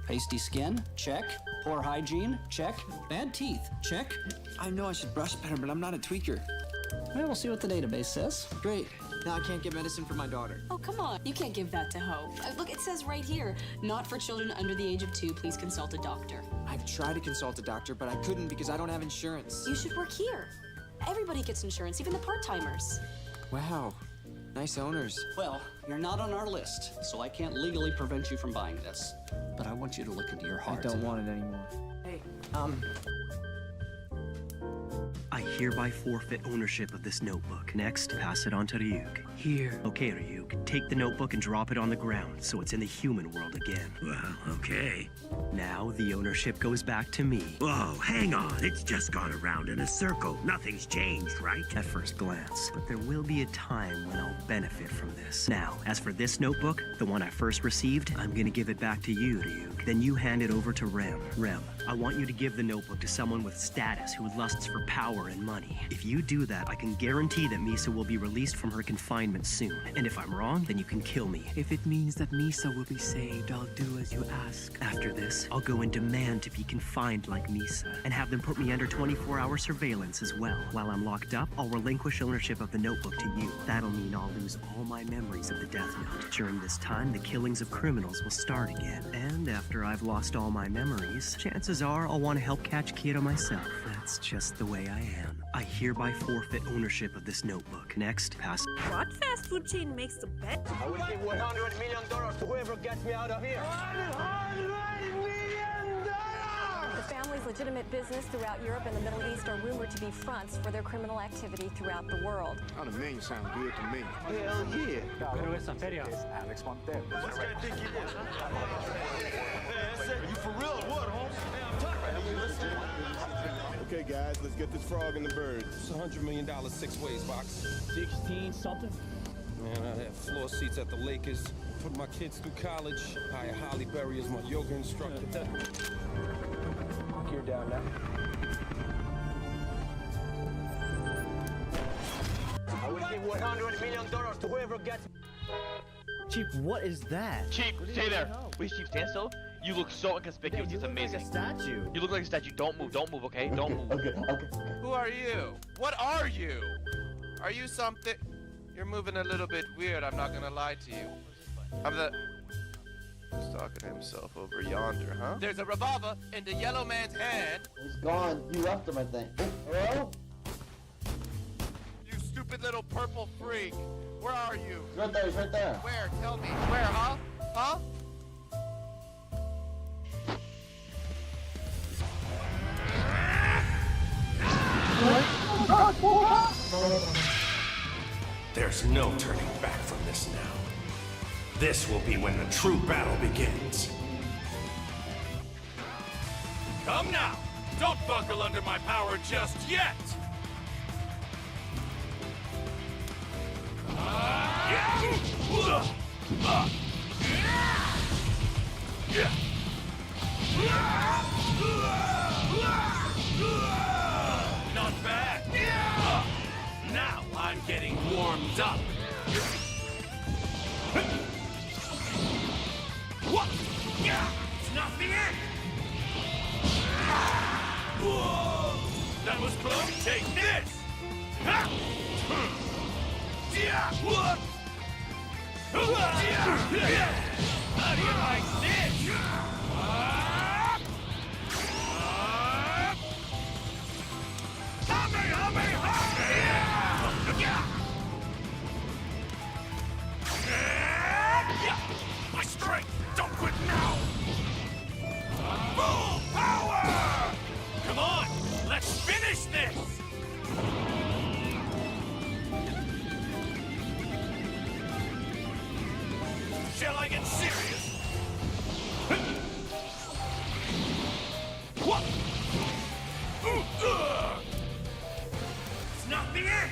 Pasty skin? Check. Poor hygiene? Check. Bad teeth? Check. I know I should brush better, but I'm not a tweaker. Well, we'll see what the database says. Great. Now I can't get medicine for my daughter.
Oh, come on. You can't give that to Hope. Look, it says right here, not for children under the age of 2. Please consult a doctor.
I've tried to consult a doctor, but I couldn't because I don't have insurance.
You should work here. Everybody gets insurance, even the part-timers.
Wow. Nice owners. Well, you're not on our list, so I can't legally prevent you from buying this. But I want you to look into your heart. I don't want it anymore. Hey,
I hereby forfeit ownership of this notebook. Next, pass it on to Ryuk. Here. Okay, Ryuk. Take the notebook and drop it on the ground so it's in the human world again.
Well, okay.
Now the ownership goes back to me.
Whoa, hang on. It's just gone around in a circle. Nothing's changed, right?
At first glance. But there will be a time when I'll benefit from this. Now, as for this notebook, the one I first received, I'm gonna give it back to you, Ryuk. Then you hand it over to Rem. Rem, I want you to give the notebook to someone with status who lusts for power and money. If you do that, I can guarantee that Misa will be released from her confinement soon. And if I'm wrong, then you can kill me. If it means that Misa will be saved, I'll do as you ask. After this, I'll go and demand to be confined like Misa, and have them put me under 24-hour surveillance as well. While I'm locked up, I'll relinquish ownership of the notebook to you. That'll mean I'll lose all my memories of the Death Note. During this time, the killings of criminals will start again. And after I've lost all my memories, chances are I'll want to help catch Kira myself. That's just the way I am. I hereby forfeit ownership of this notebook. Next, pass.
What fast food chain makes the best?
I will give $100 million to whoever gets me out of here.
The family's legitimate business throughout Europe and the Middle East are rumored to be fronts for their criminal activity throughout the world.
$100 million sound good to me.
Hell yeah.
Pero esa feria es Alex Montero.
What's that think he is, huh?
Are you for real or what, Holmes? Okay, guys, let's get this frog in the bird.
It's $100 million 6 ways, Box.
16 something?
Man, I have floor seats at the Lakers, put my kids through college, hire Holly Berry as my yoga instructor.
You're down now.
I will give $100 million to whoever gets.
Chief, what is that?
Chief, stay there. Wait, Chief, stand still. You look so inconspicuous. It's amazing.
Like a statue.
You look like a statue. Don't move, okay? Don't move.
Okay. Who are you? What are you? Are you something? You're moving a little bit weird, I'm not gonna lie to you. I'm the... He's talking to himself over yonder, huh? There's a revolver in the yellow man's hand.
He's gone. You left him, I think. Hello?
You stupid little purple freak. Where are you?
He's right there, he's right there.
Where? Tell me. Where, huh? Huh?
There's no turning back from this now. This will be when the true battle begins.
Come now! Don't buckle under my power just yet! Not bad! Time's up! What? It's not the end! Whoa! That was close! Take this! How do you like this? My strength! Don't quit now! Full power! Come on! Let's finish this! Shall I get serious? What? It's not the end!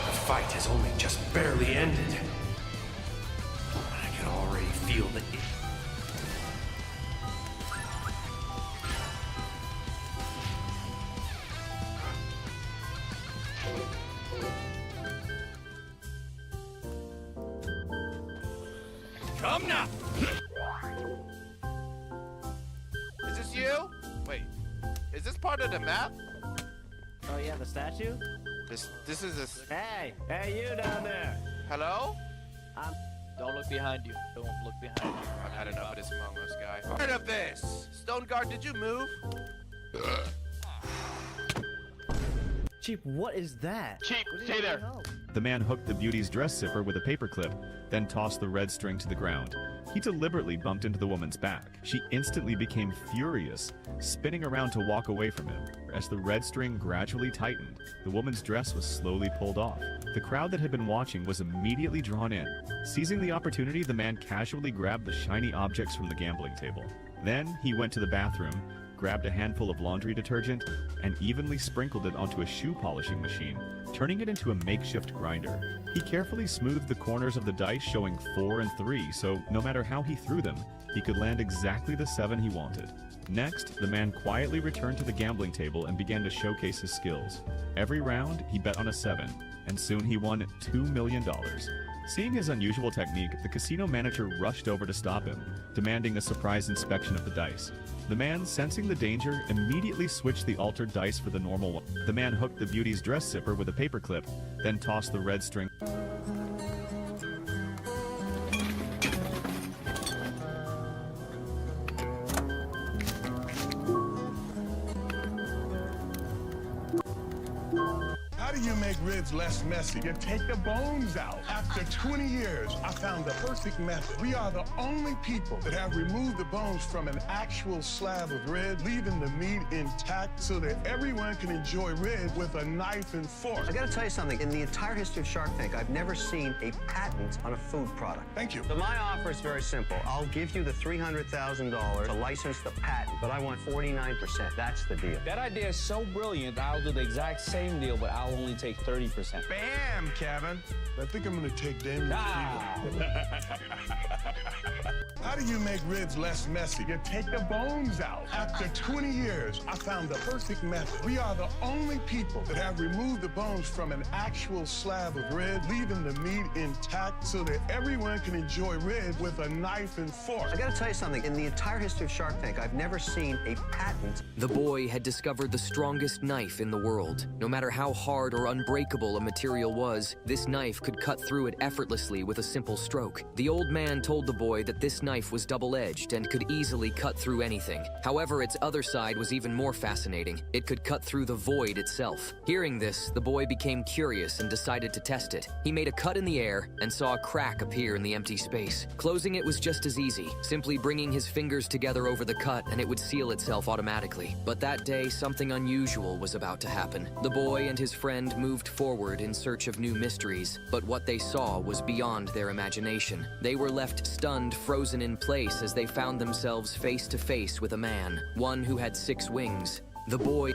The fight has only just barely ended. I can already feel the...
Come now!
Is this you? Wait, is this part of the map?
Oh yeah, the statue?
This is a...
Hey you down there!
Hello?
Don't look behind you. Don't look behind you.
I've had enough of this Among Us guy. Heard of this! Stone Guard, did you move?
Chief, what is that?
Chief, stay there!
The man hooked the beauty's dress zipper with a paperclip, then tossed the red string to the ground. He deliberately bumped into the woman's back. She instantly became furious, spinning around to walk away from him. As the red string gradually tightened, the woman's dress was slowly pulled off. The crowd that had been watching was immediately drawn in. Seizing the opportunity, the man casually grabbed the shiny objects from the gambling table. Then he went to the bathroom, grabbed a handful of laundry detergent, and evenly sprinkled it onto a shoe polishing machine, turning it into a makeshift grinder. He carefully smoothed the corners of the dice showing 4 and 3, so no matter how he threw them, he could land exactly the 7 he wanted. Next, the man quietly returned to the gambling table and began to showcase his skills. Every round, he bet on a 7, and soon he won $2 million. Seeing his unusual technique, the casino manager rushed over to stop him, demanding a surprise inspection of the dice. The man, sensing the danger, immediately switched the altered dice for the normal one. The man hooked the beauty's dress zipper with a paperclip, then tossed the red string.
How do you make ribs less messy? You take the bones out. After 20 years, I found the perfect method. We are the only people that have removed the bones from an actual slab of rib, leaving the meat intact so that everyone can enjoy rib with a knife and fork.
I gotta tell you something. In the entire history of Shark Tank, I've never seen a patent on a food product.
Thank you.
So my offer is very simple. I'll give you the $300,000 to license the patent, but I want 49%. That's the deal.
That idea is so brilliant, I'll do the exact same deal, but I'll only take 30%.
Bam, Kevin. I think I'm gonna take Daniel. How do you make ribs less messy? You take the bones out. After 20 years, I found the perfect method. We are the only people that have removed the bones from an actual slab of rib, leaving the meat intact so that everyone can enjoy rib with a knife and fork.
I gotta tell you something. In the entire history of Shark Tank, I've never seen a patent.
The boy had discovered the strongest knife in the world. No matter how hard or unbreakable a material was, this knife could cut through it effortlessly with a simple stroke. The old man told the boy that this knife was double-edged and could easily cut through anything. However, its other side was even more fascinating. It could cut through the void itself. Hearing this, the boy became curious and decided to test it. He made a cut in the air and saw a crack appear in the empty space. Closing it was just as easy, simply bringing his fingers together over the cut and it would seal itself automatically. But that day, something unusual was about to happen. The boy and his friend moved forward in search of new mysteries, but what they saw was beyond their imagination. They were left stunned, frozen in place as they found themselves face to face with a man, one who had 6 wings. The boy...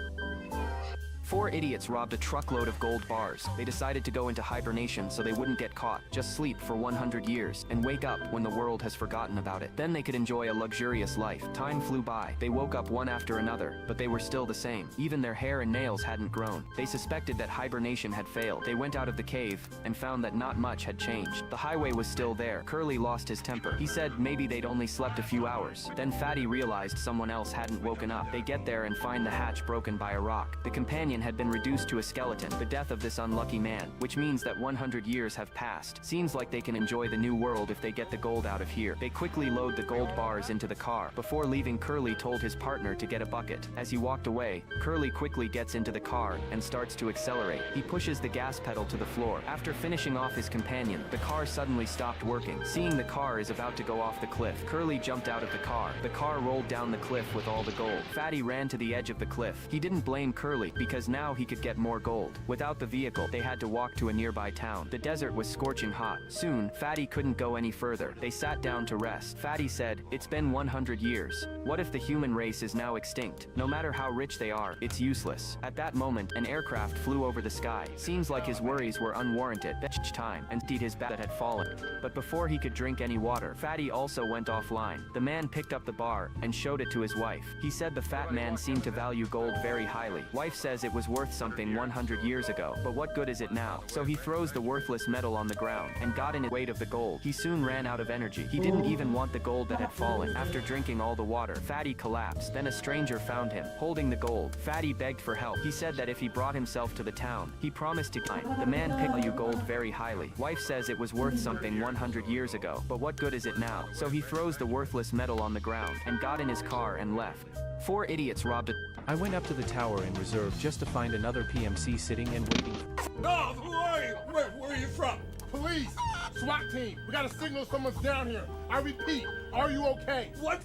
4 idiots robbed a truckload of gold bars. They decided to go into hibernation so they wouldn't get caught, just sleep for 100 years, and wake up when the world has forgotten about it. Then they could enjoy a luxurious life. Time flew by. They woke up one after another, but they were still the same. Even their hair and nails hadn't grown. They suspected that hibernation had failed. They went out of the cave and found that not much had changed. The highway was still there. Curly lost his temper. He said maybe they'd only slept a few hours. Then Fatty realized someone else hadn't woken up. They get there and find the hatch broken by a rock. The companion had been reduced to a skeleton, the death of this unlucky man, which means that 100 years have passed. Seems like they can enjoy the new world if they get the gold out of here. They quickly load the gold bars into the car. Before leaving, Curly told his partner to get a bucket. As he walked away, Curly quickly gets into the car and starts to accelerate. He pushes the gas pedal to the floor. After finishing off his companion, the car suddenly stopped working. Seeing the car is about to go off the cliff, Curly jumped out of the car. The car rolled down the cliff with all the gold. Fatty ran to the edge of the cliff. He didn't blame Curly because now he could get more gold. Without the vehicle, they had to walk to a nearby town. The desert was scorching hot. Soon, Fatty couldn't go any further. They sat down to rest. Fatty said, "It's been 100 years. What if the human race is now extinct? No matter how rich they are, it's useless." At that moment, an aircraft flew over the sky. Seems like his worries were unwarranted each time, and indeed his bat had fallen. But before he could drink any water, Fatty also went offline. The man picked up the bar and showed it to his wife. He said the fat man seemed to value gold very highly. Wife says it was worth something 100 years ago, but what good is it now? So he throws the worthless metal on the ground and got in the weight of the gold. He soon ran out of energy. He didn't even want the gold that had fallen. After drinking all the water, Fatty collapsed. Then a stranger found him, holding the gold. Fatty begged for help. He said that if he brought himself to the town, he promised to find. The man picked you gold very highly. Wife says it was worth something 100 years ago, but what good is it now? So he throws the worthless metal on the ground and got in his car and left. 4 idiots robbed a...
I went up to the tower in reserve just to find another PMC sitting and waiting.
No, who are you? Where are you from? Police! SWAT team! We got a signal someone's down here. I repeat, are you okay? What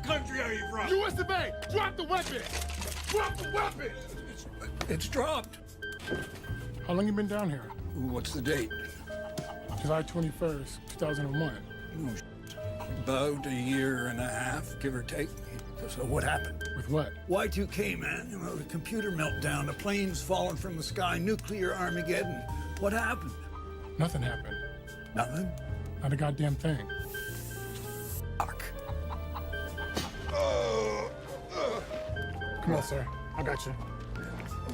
country are you from? US of A! Drop the weapon! Drop the weapon!
It's dropped.
How long you been down here?
What's the date?
July 21st, 2001.
About a year and a half, give or take. So what happened?
With what?
Y2K, man. You know, the computer meltdown, the planes falling from the sky, nuclear Armageddon. What happened?
Nothing happened.
Nothing?
Not a goddamn thing.
Fuck.
Come on, sir. I got you.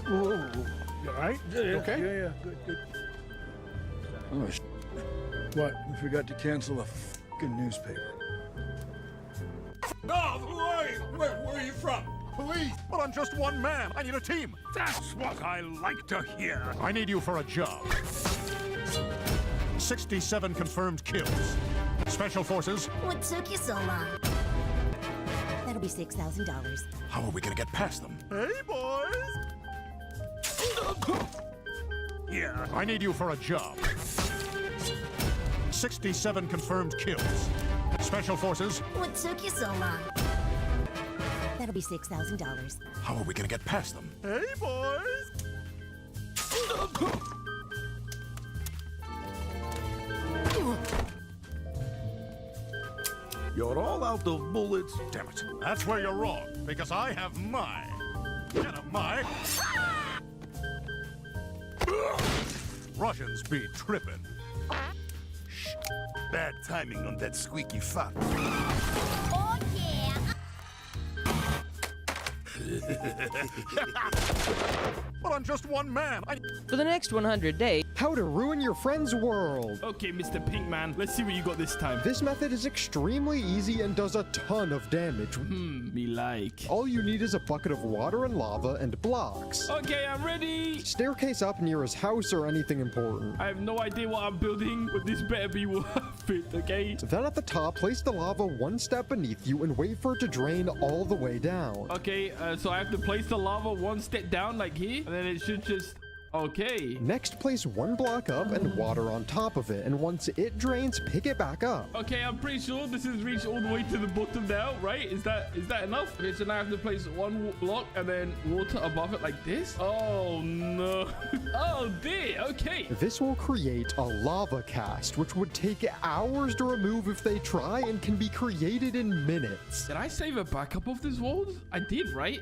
Whoa.
You all right?
Yeah,
You okay?
Yeah, good. Oh,
What?
We forgot to cancel the fucking newspaper.
No, who are you? Where are you from? Police! But I'm just one man. I need a team. That's what I like to hear. I need you for a job. 67 confirmed kills. Special Forces.
What took you so long? That'll be $6,000.
How are we gonna get past them? Hey, boys! Yeah, I need you for a job. 67 confirmed kills. Special Forces.
What took you so long? That'll be $6,000.
How are we gonna get past them? Hey, boys!
You're all out of bullets.
Damn it. That's where you're wrong, because I have my... Russians be tripping.
Shh. Bad timing on that squeaky fox.
Oh, yeah!
But I'm just one man.
For the next 100 days...
How to ruin your friend's world.
Okay, Mr. Pinkman, let's see what you got this time.
This method is extremely easy and does a ton of damage.
Me like.
All you need is a bucket of water and lava and blocks.
Okay, I'm ready.
Staircase up near his house or anything important.
I have no idea what I'm building, but this better be worth it, okay?
Then at the top, place the lava one step beneath you and wait for it to drain all the way down.
Okay, so I have to place the lava one step down like here, and then it should just... Okay.
Next, place one block up and water on top of it, and once it drains, pick it back up.
Okay, I'm pretty sure this has reached all the way to the bottom now, right? Is that enough? Okay, so now I have to place one block and then water above it like this. Oh no. Oh dear. Okay.
This will create a lava cast, which would take hours to remove if they try and can be created in minutes.
Did I save a backup of this world? I did, right?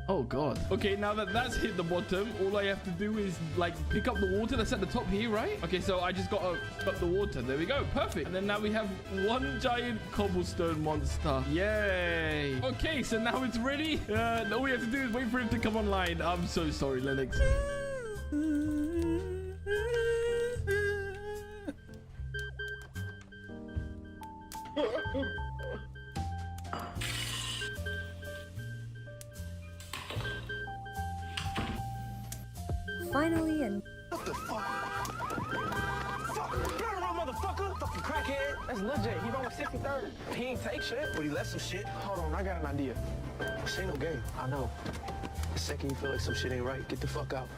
Oh god. Okay, now that that's hit the bottom, all I have to do is like pick up the water that's at the top here, right? Okay, so I just gotta pick up the water. There we go. Perfect. And then now we have one giant cobblestone monster. Yay. Okay, so now it's ready. All we have to do is wait for it to come online. I'm so sorry, Lennox.
Finally, and
What the fuck? Fuck! Turn around, motherfucker! Fucking crackhead! That's Lil J. He wrong with 63rd. He ain't take shit, but he left some shit. Hold on, I got an idea. This ain't no game. I know. The second you feel like some shit ain't right, get the fuck out.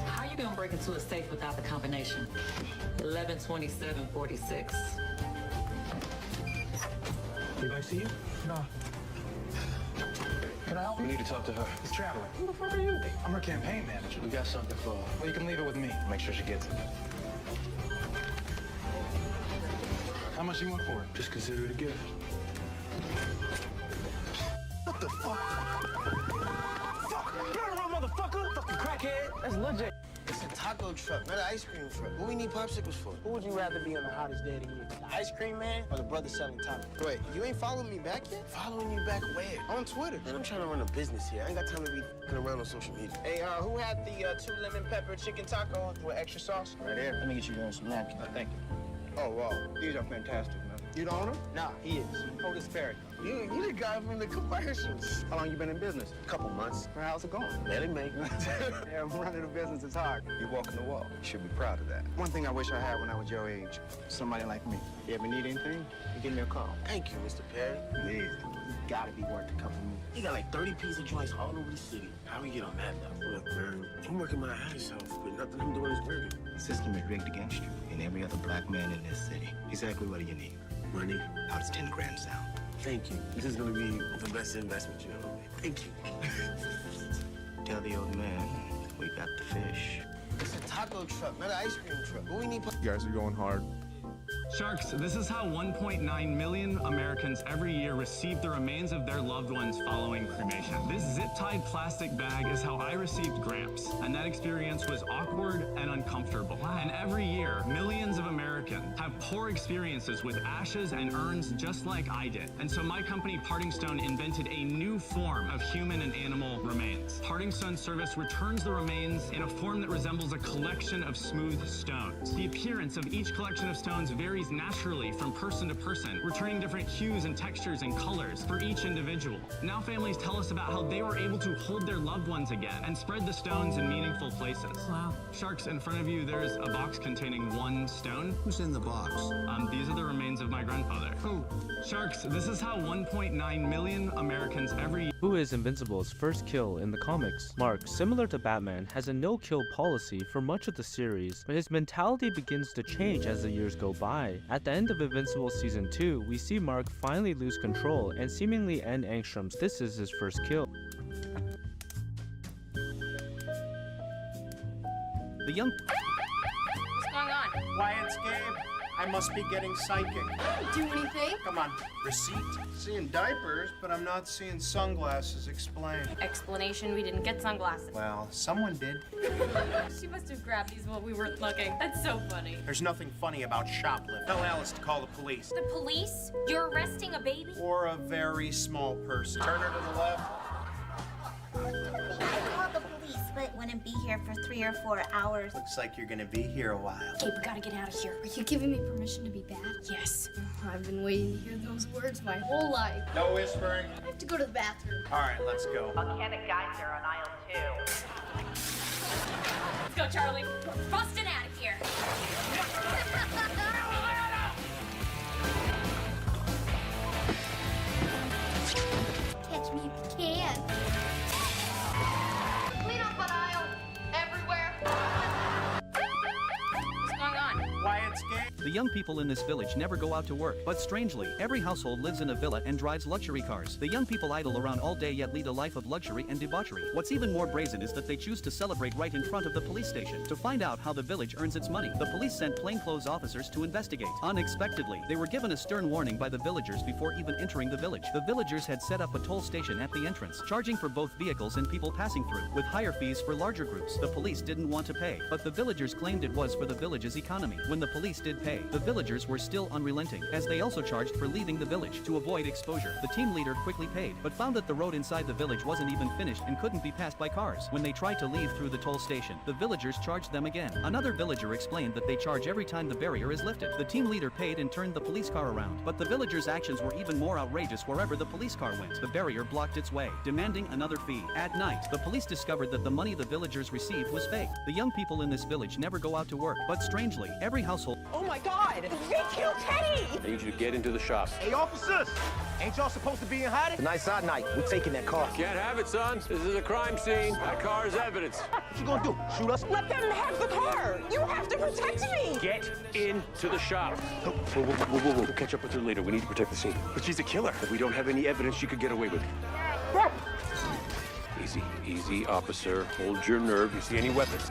How you gonna break into a safe without the combination? 112746.
Anybody see you? No. Can I help? We need to talk to her. It's traveling. Who the fuck are you? I'm her campaign manager. We got something for her. Well, you can leave it with me. Make sure she gets it. How much you want for it? Just consider it a gift. What the fuck? Fuck! Turn around, motherfucker! Fucking crackhead! That's Lil J.
It's a taco truck, not an ice cream truck. What we need popsicles for?
Who would you rather be on the hottest day of the year? The ice cream man or the brother selling tacos?
Wait, you ain't following me back yet? Following you back where? On Twitter. Man, I'm trying to run a business here. I ain't got time to be fucking around on social media.
Hey, who had the 2 lemon pepper chicken taco with extra sauce? Right here. Let me get you some napkins. Thank you.
Oh, wow. These are fantastic, man. You the owner?
Nah, he is. Otis Perry.
You the guy from the commercials.
How long you been in business?
A couple months.
Well, how's it going?
Barely making it.
Yeah, running a business is hard.
You're walking the walk. You should be proud of that.
One thing I wish I had when I was your age, somebody like me. You ever need anything, you give me a call.
Thank you, Mr. Perry.
Please. You gotta be worth a couple moves.
You got like 30 pizza joints all over the city. How we get on that though? Look, man, I'm working my ass off, but nothing I'm doing is working.
The system is rigged against you and every other black man in this city. Exactly what do you need?
Money?
How does 10 grand sound?
Thank you. This is gonna be the best investment you ever made. Thank you.
Tell the old man we got the fish.
It's a taco truck, not an ice cream truck. What we need?
You guys are going hard.
Sharks, this is how 1.9 million Americans every year receive the remains of their loved ones following cremation. This zip-tied plastic bag is how I received Gramps, and that experience was awkward and uncomfortable. And every year, millions of Americans have poor experiences with ashes and urns just like I did. And so my company, Parting Stone, invented a new form of human and animal remains. Parting Stone Service returns the remains in a form that resembles a collection of smooth stones. The appearance of each collection of stones varies naturally from person to person, returning different hues and textures and colors for each individual. Now families tell us about how they were able to hold their loved ones again and spread the stones in meaningful places. Wow. Sharks, in front of you, there's a box containing 1 stone.
Who's in the box?
These are the remains of my grandfather. Who? Sharks, this is how 1.9 million Americans every year.
Who is Invincible's first kill in the comics? Mark, similar to Batman, has a no-kill policy for much of the series, but his mentality begins to change as the years go by. At the end of Invincible Season 2, we see Mark finally lose control and seemingly end Angstrom's. This is his first kill.
The young...
What's going on?
Wyatt's game. I must be getting psychic.
I didn't do anything.
Come on, receipt. Seeing diapers, but I'm not seeing sunglasses. Explain.
Explanation, we didn't get sunglasses.
Well, someone did.
She must have grabbed these while we weren't looking. That's so funny.
There's nothing funny about shoplifting. Tell Alice to call the police.
The police? You're arresting a baby?
Or a very small person. Turn her to the left.
I called the police, but wouldn't be here for 3 or 4 hours.
Looks like you're gonna be here a while.
Okay, we gotta get out of here. Are you giving me permission to be bad? Yes. I've been waiting to hear those words my whole life.
No whispering.
I have to go to the bathroom.
All right, let's go.
Volcanic geyser on aisle 2.
Let's go, Charlie. We're busting out of here.
Catch me if you can.
Clean up on aisle. Everywhere. What's going on?
Wyatt's game.
The young people in this village never go out to work, but strangely, every household lives in a villa and drives luxury cars. The young people idle around all day yet lead a life of luxury and debauchery. What's even more brazen is that they choose to celebrate right in front of the police station. To find out how the village earns its money, the police sent plainclothes officers to investigate. Unexpectedly, they were given a stern warning by the villagers before even entering the village. The villagers had set up a toll station at the entrance, charging for both vehicles and people passing through, with higher fees for larger groups. The police didn't want to pay, but the villagers claimed it was for the village's economy. When the police did pay, the villagers were still unrelenting, as they also charged for leaving the village. To avoid exposure, the team leader quickly paid, but found that the road inside the village wasn't even finished and couldn't be passed by cars. When they tried to leave through the toll station, the villagers charged them again. Another villager explained that they charge every time the barrier is lifted. The team leader paid and turned the police car around, but the villagers' actions were even more outrageous wherever the police car went. The barrier blocked its way, demanding another fee. At night, the police discovered that the money the villagers received was fake. The young people in this village never go out to work, but strangely, every household—
Oh my God! They killed Teddy!
I need you to get into the shop.
Hey, officers! Ain't y'all supposed to be in hiding? Tonight's our night. We're taking that car.
Can't have it, son. This is a crime scene. That car is evidence.
What you gonna do? Shoot us?
Let them have the car! You have to protect me!
Get into the shop. Whoa. We'll catch up with her later. We need to protect the scene. But she's a killer. We don't have any evidence she could get away with. Easy, officer. Hold your nerve. You see any weapons?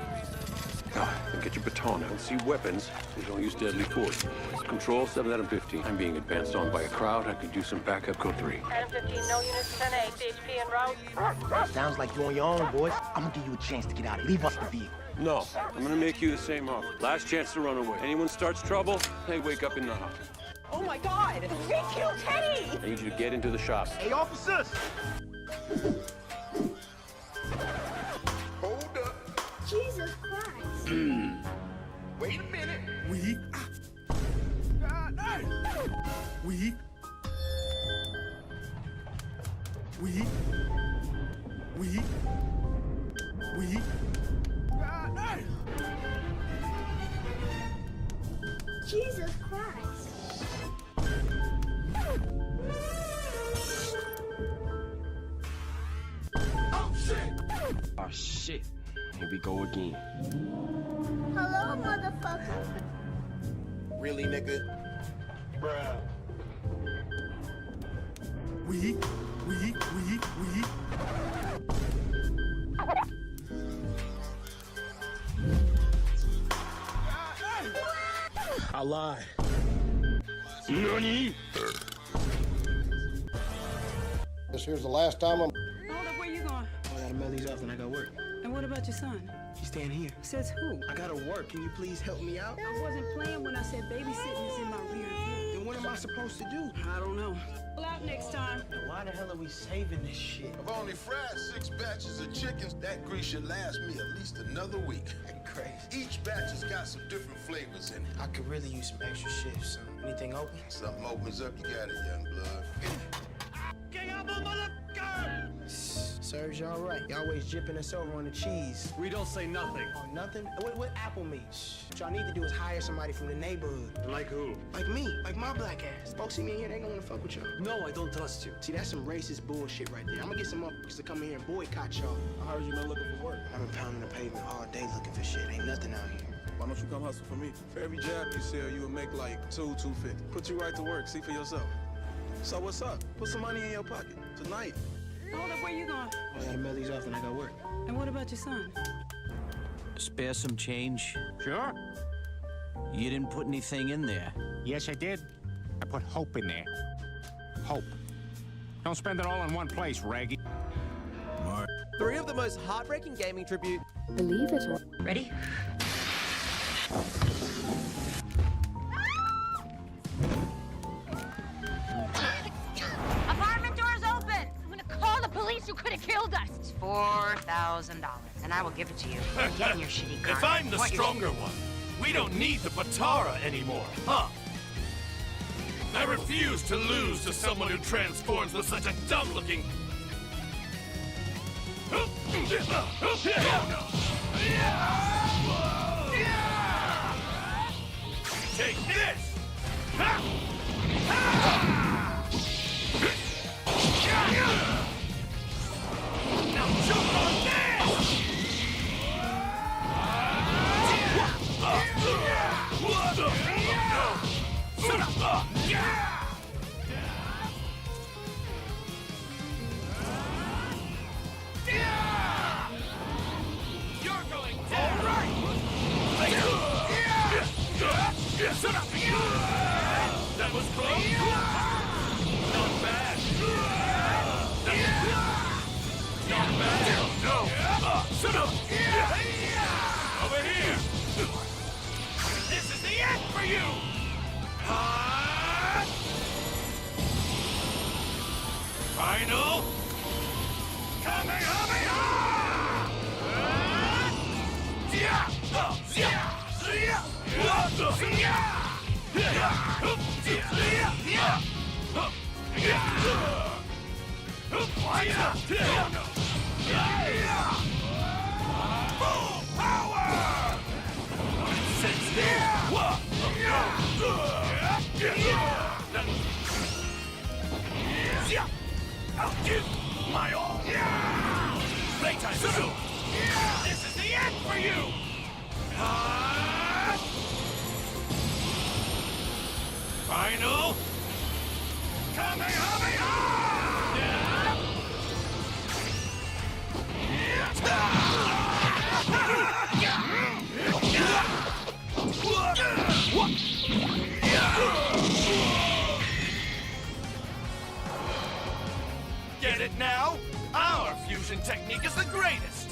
Then get your baton out. See weapons. They don't use deadly force. Control 7 Adam 15. I'm being advanced on by a crowd. I could do some backup. Code 3.
Adam 15, no units, 10A, CHP en route.
Sounds like you're on your own, boys. I'm gonna give you a chance to get out. Leave us the vehicle.
No, I'm gonna make you the same offer. Last chance to run away. Anyone starts trouble, they wake up in the house.
Oh my God! They killed Teddy!
I need you to get into the shop.
Hey, officers!
Hold up.
Jesus Christ.
Wait a minute.
We.
Jesus Christ.
Oh, shit. Here we go again.
Hello, motherfucker.
Really, nigga? Bruh.
We.
I lied.
Nani?
This here's the last time I'm...
Hold up, where you going?
I gotta mail these off and I got work.
And what about your son?
He's staying here.
Says who?
I gotta work. Can you please help me out?
I wasn't playing when I said babysitting is in my rear view.
Then what am I supposed to do?
I don't know. Pull out next time.
Now, why the hell are we saving this shit?
I've only fried 6 batches of chickens. That grease should last me at least another week.
Crazy.
Each batch has got some different flavors in it.
I could really use some extra shifts. Anything open?
Something opens up, you got it, young blood.
Serves y'all right. Y'all always jipping us over on the cheese.
We don't say nothing.
Oh, nothing? What apple meat? What y'all need to do is hire somebody from the neighborhood.
Like who?
Like me. Like my black ass. Folks see me in here, they gonna wanna fuck with y'all.
No, I don't trust you.
See, that's some racist bullshit right there. I'm gonna get some motherfuckers to come in here and boycott y'all.
I heard you been looking for work.
I've been pounding the pavement all day looking for shit. Ain't nothing out here.
Why don't you come hustle for me? For every job you sell, you would make like $250. Put you right to work, see for yourself. So what's up? Put some money in your pocket tonight.
Hold up, where you going?
I gotta mail these off and I got work.
And what about your son?
Spare some change?
Sure.
You didn't put anything in there.
Yes, I did. I put hope in there. Hope. Don't spend it all in one place, Raggy.
3 of the most heartbreaking gaming tribute.
Believe it or...
Ready? Apartment doors open! I'm gonna call the police. You could have killed us. It's $4,000, and I will give it to you. Get in your shitty car.
If I'm the stronger one, we don't need the Patara anymore, huh? I refuse to lose to someone who transforms with such a dumb-looking... Take this! Now jump on this! You're going down. All right. That was close. Not bad. Not bad. No. Over here. This is the end for you. Final. Kamehameha! Full power! Since I'll give my all. Playtime. This is the end for you. Final. Kamehameha! Get it now? Our fusion technique is the greatest!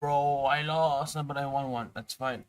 Bro, I lost, but I won one. That's fine.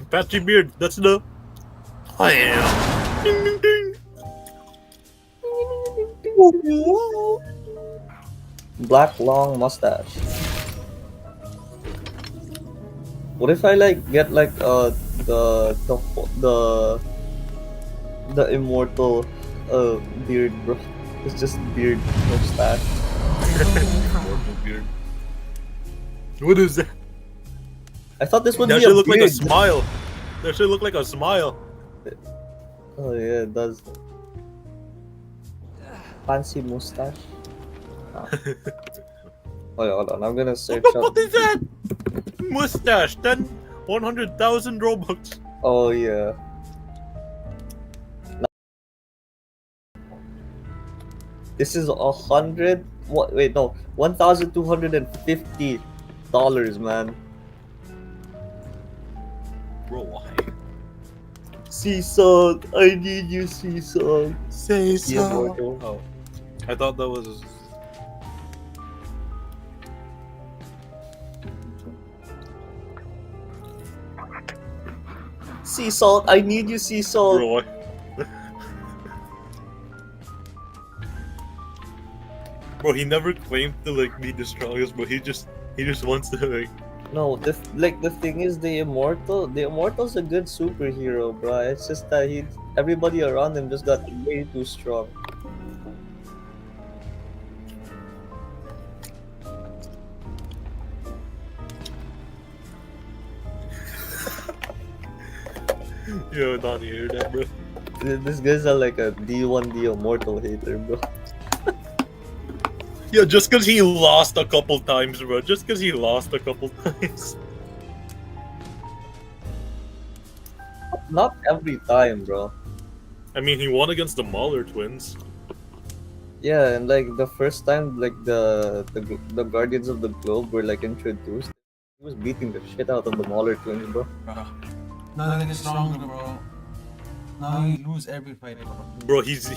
Patchy beard. That's the. I am. Ding ding ding.
Black long mustache. What if I like get like the immortal beard, bro? It's just beard mustache.
Immortal beard. What is that?
I thought this would
That
be
should
a
look like a
beard.
smile. That should look like a smile.
Oh yeah, it does. Fancy mustache. Ah. Hold on, I'm gonna search
What the
up.
fuck is that? Mustache. 100,000 Robux.
Oh yeah. This is $100. What? Wait, no, $1,250, man.
Bro, why?
Seasong, I need you, Seasong.
Say
Yeah, Mortal.
Oh, I thought that was.
Sea Salt, I need you, Sea Salt.
Bro, why? Bro, he never claimed to like be the strongest, but he just wants to like.
No, the thing is, the Immortal's a good superhero, bro. It's just that everybody around him just got way too strong.
Yo, Donnie, you hear that, bro?
This guy's like a D1D Immortal hater, bro.
Yeah, just because he lost a couple times, bro. Just because he lost a couple times.
Not every time, bro.
I mean, he won against the Mauler twins.
Yeah, and like the first time, like the Guardians of the Globe were like introduced, he was beating the shit out of the Mauler twins, bro.
Nothing is stronger, bro. Now you lose every fight, bro.
Bro, he's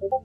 you.